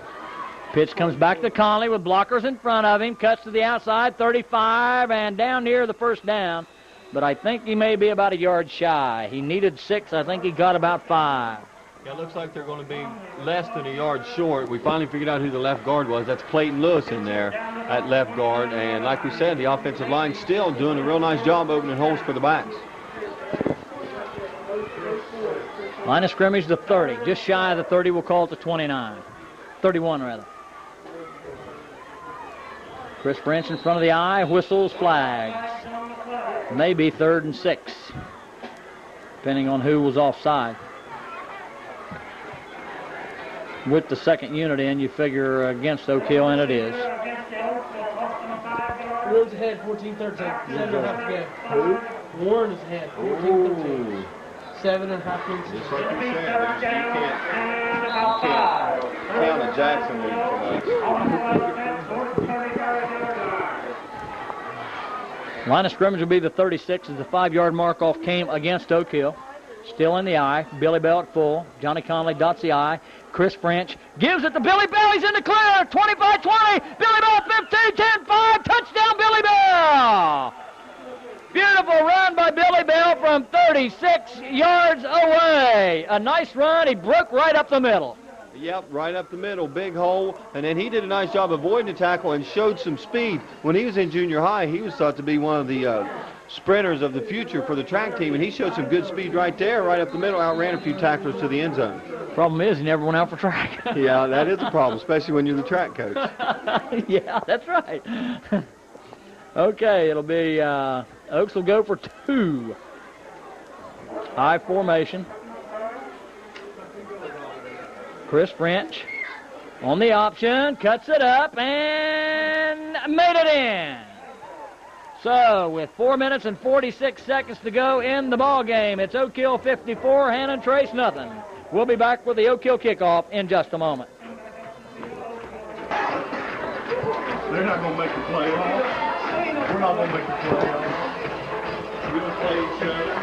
Pitch comes back to Conley with blockers in front of him. Cuts to the outside, 35, and down near the first down. But I think he may be about a yard shy. He needed 6. I think he got about 5. Yeah, it looks like they're going to be less than a yard short. We finally figured out who the left guard was. That's Clayton Lewis in there at left guard. And like we said, the offensive line still doing a real nice job opening holes for the backs. Line of scrimmage to 30. Just shy of the 30, we'll call it to 29. 31, rather. Chris French in front of the eye, whistles, flags. Maybe 3rd and 6, depending on who was offside. With the second unit in, you figure against Oak Hill, and it is. Warren's ahead, 14-13. 7.5 to go. Who? Warren is ahead, 14-13. 7.5 minutes. Just like you said, you can't count a Jackson lead tonight. Line of scrimmage will be the 36 as the 5-yard mark off came against Oak Hill. Still in the eye. Billy Bell at full. Johnny Conley dots the eye. Chris French gives it to Billy Bell. He's in the clear. 25-20. Billy Bell 15, 10-5. Touchdown, Billy Bell. Beautiful run by Billy Bell from 36 yards away. A nice run. He broke right up the middle. Yep, right up the middle, big hole, and then he did a nice job avoiding the tackle and showed some speed. When he was in junior high, he was thought to be one of the sprinters of the future for the track team, and he showed some good speed right there, right up the middle, outran a few tacklers to the end zone. Problem is, he never went out for track. Yeah, that is a problem, especially when you're the track coach. Yeah, that's right. Okay, it'll be Oaks will go for 2. High formation. Chris French on the option, cuts it up, and made it in. So, with 4 minutes and 46 seconds to go in the ball game, it's Oak Hill 54, Hannan Trace nothing. We'll be back with the Oak Hill kickoff in just a moment. They're not going to make the playoffs. We're not going to make the playoffs. We're going to play each other.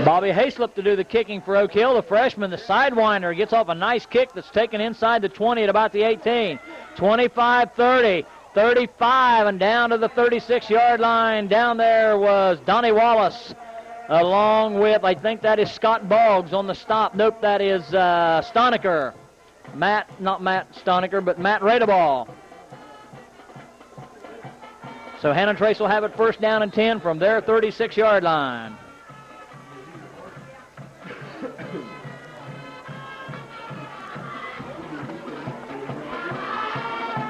Bobby Hayslip to do the kicking for Oak Hill, the freshman, the sidewinder, gets off a nice kick that's taken inside the 20 at about the 18. 25-30, 35, and down to the 36-yard line. Down there was Donnie Wallace, along with, I think that is Scott Boggs on the stop. Nope, that is Stoniker. Not Matt Stoniker, but Matt Radeball. So Hannan Trace will have it 1st down and 10 from their 36-yard line.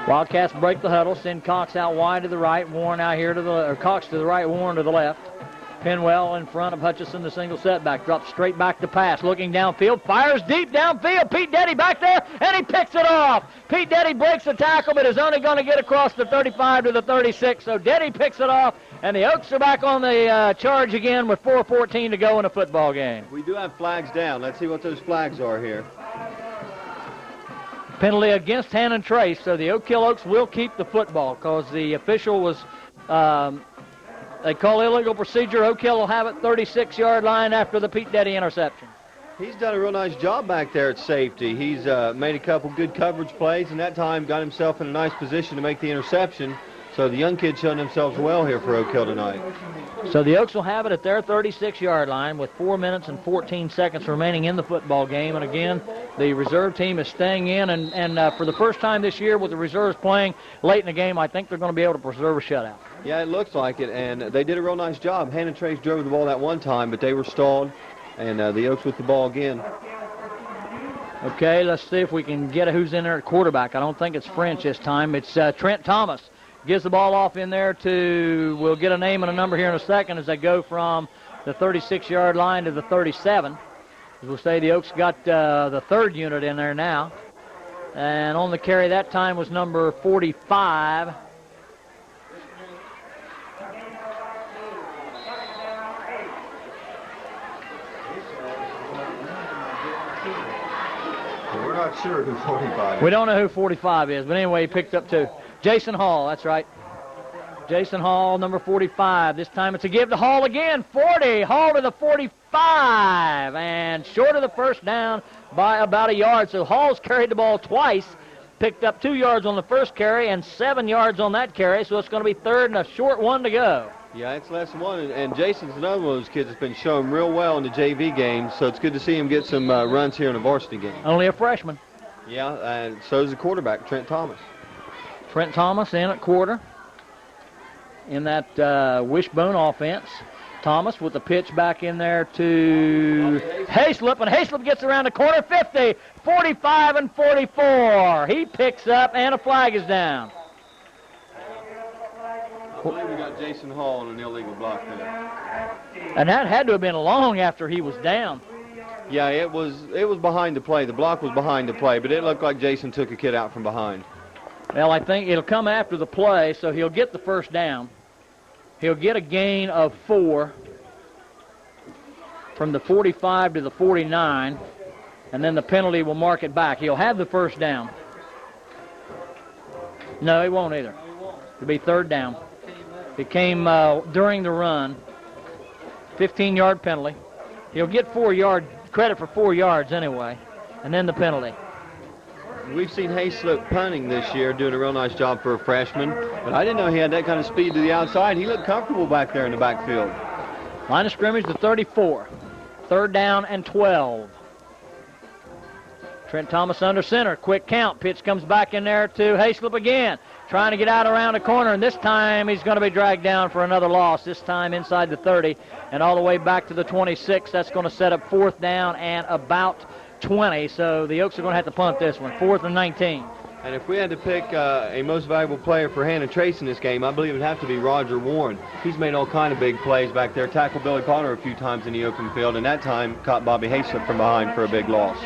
Wildcats break the huddle, send Cox out wide to the right, Warren out here to the, or Cox to the right, Warren to the left. Penwell in front of Hutchison, the single setback, drops straight back to pass, looking downfield, fires deep downfield. Pete Deddy back there, and he picks it off. Pete Deddy breaks the tackle, but is only going to get across the 35 to the 36. So Deddy picks it off, and the Oaks are back on the charge again with 4:14 to go in a football game. We do have flags down. Let's see what those flags are here. Penalty against Hannan Trace, so the Oak Hill Oaks will keep the football because the official was, they call illegal procedure. Oak Hill will have it 36-yard line after the Pete Deddy interception. He's done a real nice job back there at safety. He's made a couple good coverage plays, and that time got himself in a nice position to make the interception. So the young kids showing themselves well here for Oak Hill tonight. So the Oaks will have it at their 36-yard line with 4 minutes and 14 seconds remaining in the football game. And again, the reserve team is staying in. And for the first time this year with the reserves playing late in the game, I think they're going to be able to preserve a shutout. Yeah, it looks like it. And they did a real nice job. Hannan Trace drove the ball that one time, but they were stalled. And the Oaks with the ball again. Okay, let's see if we can get who's in there at quarterback. I don't think it's French this time. It's Trent Thomas. Gives the ball off in there to, we'll get a name and a number here in a second as they go from the 36-yard line to the 37. As we'll say, the Oaks got the 3rd unit in there now. And on the carry that time was number 45. We're not sure who 45 is. We don't know who 45 is, but anyway, he picked up 2. Jason Hall, that's right. Jason Hall, number 45. This time it's a give to Hall again. 40. Hall to the 45. And short of the first down by about a yard. So Hall's carried the ball twice. Picked up 2 yards on the first carry and 7 yards on that carry. So it's going to be 3rd and a short one to go. Yeah, it's less than one. And Jason's another one of those kids that's been showing real well in the JV games. So it's good to see him get some runs here in a varsity game. Only a freshman. Yeah, and so is the quarterback, Trent Thomas. Trent Thomas in at quarter. in that wishbone offense. Thomas with the pitch back in there to Hayslip, and Hayslip gets around the corner, 50, 45, and 44. He picks up, and a flag is down. I believe we got Jason Hall on an illegal block there. And that had to have been long after he was down. Yeah, it was behind the play. The block was behind the play, but it looked like Jason took a kid out from behind. Well, I think it'll come after the play, so he'll get the first down. He'll get a gain of 4 from the 45 to the 49, and then the penalty will mark it back. He'll have the first down. No, he won't either. It'll be third down. It came during the run. 15-yard penalty. He'll get credit for 4 yards anyway, and then the penalty. We've seen Hayslip punting this year, doing a real nice job for a freshman, but I didn't know he had that kind of speed to the outside. He looked comfortable back there in the backfield. Line of scrimmage to 34. Third down and 12. Trent Thomas under center. Quick count. Pitch comes back in there to Hayslip again. Trying to get out around the corner, and this time he's going to be dragged down for another loss, this time inside the 30 and all the way back to the 26. That's going to set up fourth down and about 20, so the Oaks are going to have to punt this one. 4th and 19. And if we had to pick a most valuable player for Hannan Trace in this game, I believe it would have to be Roger Warren. He's made all kind of big plays back there. Tackled Billy Potter a few times in the open field, and that time caught Bobby Hayslip from behind for a big loss.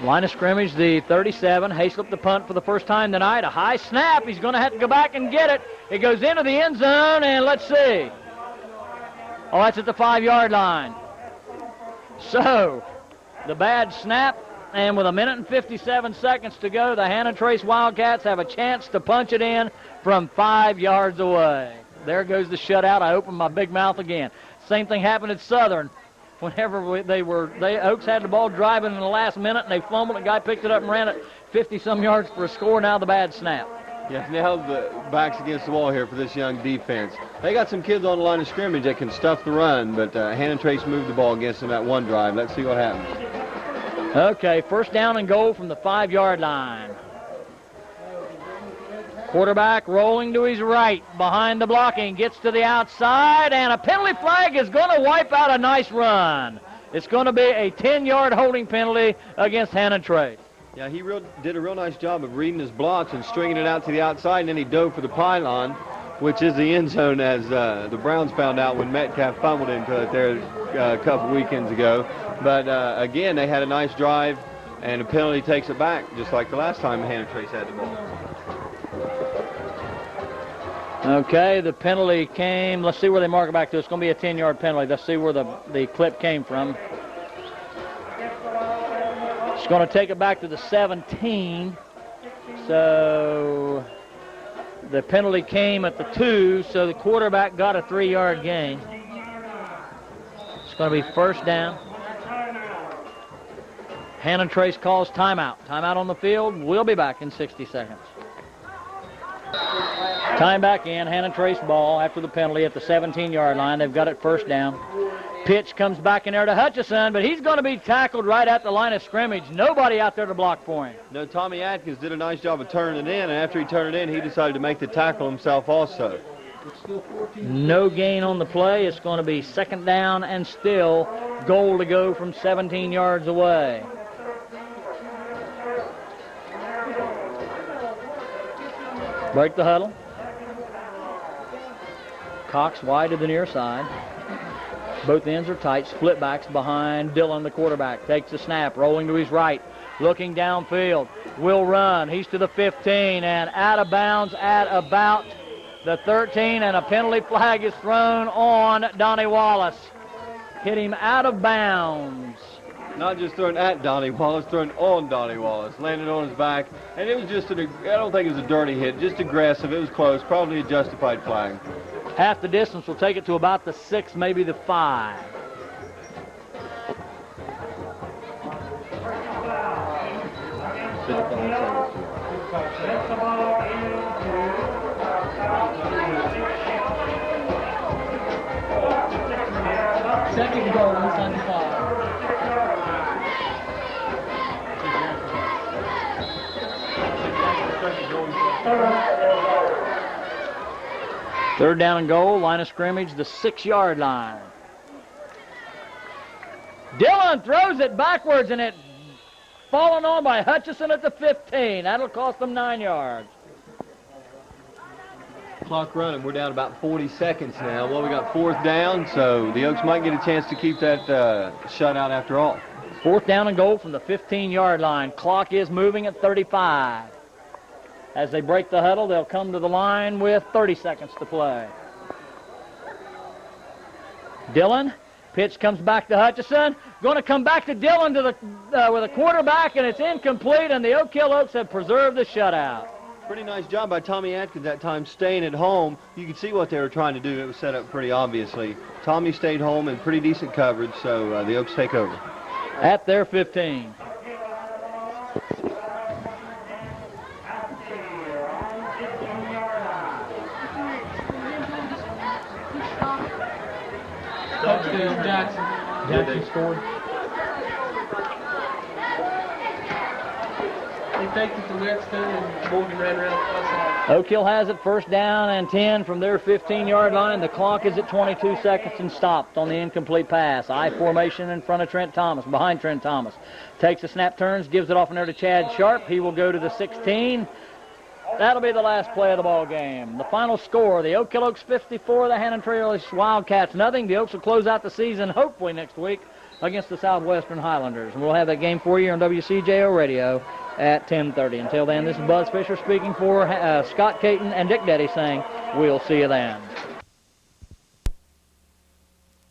Line of scrimmage, the 37. Hayslip the punt for the first time tonight. A high snap. He's going to have to go back and get it. It goes into the end zone, and let's see. Oh, that's at the 5-yard line. So, the bad snap. And with 1 minute and 57 seconds to go, the Hannan Trace Wildcats have a chance to punch it in from 5 yards away. There goes the shutout. I opened my big mouth again. Same thing happened at Southern. Whenever Oaks had the ball driving in the last minute, and they fumbled, and the guy picked it up and ran it 50-some yards for a score. Now the bad snap. Yeah, now the back's against the wall here for this young defense. They got some kids on the line of scrimmage that can stuff the run, but Hannan Trace moved the ball against them that one drive. Let's see what happens. Okay, first down and goal from the 5-yard line. Quarterback rolling to his right, behind the blocking, gets to the outside, and a penalty flag is going to wipe out a nice run. It's going to be a 10-yard holding penalty against Hannan Trace. Yeah, he did a real nice job of reading his blocks and stringing it out to the outside, and then he dove for the pylon, which is the end zone, as the Browns found out when Metcalf fumbled into it there a couple weekends ago. But again, they had a nice drive, and a penalty takes it back, just like the last time Hannan Trace had the ball. Okay, the penalty came. Let's see where they mark it back to. It's going to be a 10-yard penalty. Let's see where the clip came from. It's going to take it back to the 17. So the penalty came at the 2, so the quarterback got a 3-yard gain. It's going to be first down. Hannan Trace calls timeout. Timeout on the field. We'll be back in 60 seconds. Time back in. Hannan Trace ball after the penalty at the 17-yard line. They've got it first down. Pitch comes back in there to Hutchison, but he's going to be tackled right at the line of scrimmage. Nobody out there to block for him. No, Tommy Atkins did a nice job of turning it in, and after he turned it in, he decided to make the tackle himself also. No gain on the play. It's going to be second down and still goal to go from 17 yards away. Break the huddle. Cox wide to the near side. Both ends are tight. Split backs behind Dillon, the quarterback. Takes the snap, rolling to his right. Looking downfield. Will run. He's to the 15 and out of bounds at about the 13, and a penalty flag is thrown on Donnie Wallace. Hit him out of bounds. Not just thrown at Donnie Wallace, thrown on Donnie Wallace. Landed on his back, and it was just I don't think it was a dirty hit, just aggressive. It was close, probably a justified flag. Half the distance will take it to about the 6, maybe the 5. Second goal inside the 5. Third down and goal, line of scrimmage, the 6-yard line. Dillon throws it backwards, and it fallen on by Hutchison at the 15. That'll cost them 9 yards. Clock running. We're down about 40 seconds now. Well, we got fourth down, so the Oaks might get a chance to keep that shutout after all. Fourth down and goal from the 15-yard line. Clock is moving at 35. As they break the huddle, they'll come to the line with 30 seconds to play. Dillon, pitch comes back to Hutchison. Going to come back to Dillon to the with a quarterback, and it's incomplete, and the Oak Hill Oaks have preserved the shutout. Pretty nice job by Tommy Atkins that time staying at home. You could see what they were trying to do. It was set up pretty obviously. Tommy stayed home in pretty decent coverage, so the Oaks take over. At their 15. Touchdown, Jackson. Jackson scored. They faked it to Wexton, and Morgan ran around the outside. Oak Hill has it first down and 10 from their 15-yard line. The clock is at 22 seconds and stopped on the incomplete pass. I formation in front of Trent Thomas, behind Trent Thomas. Takes a snap, turns, gives it off in there to Chad Sharp. He will go to the 16. That'll be the last play of the ball game. The final score, the Oak Hill Oaks 54, the Hannan Trail Wildcats nothing. The Oaks will close out the season hopefully next week against the Southwestern Highlanders. And we'll have that game for you on WCJO Radio at 10:30. Until then, this is Buzz Fisher speaking for Scott Caton and Dick Deddy saying, we'll see you then.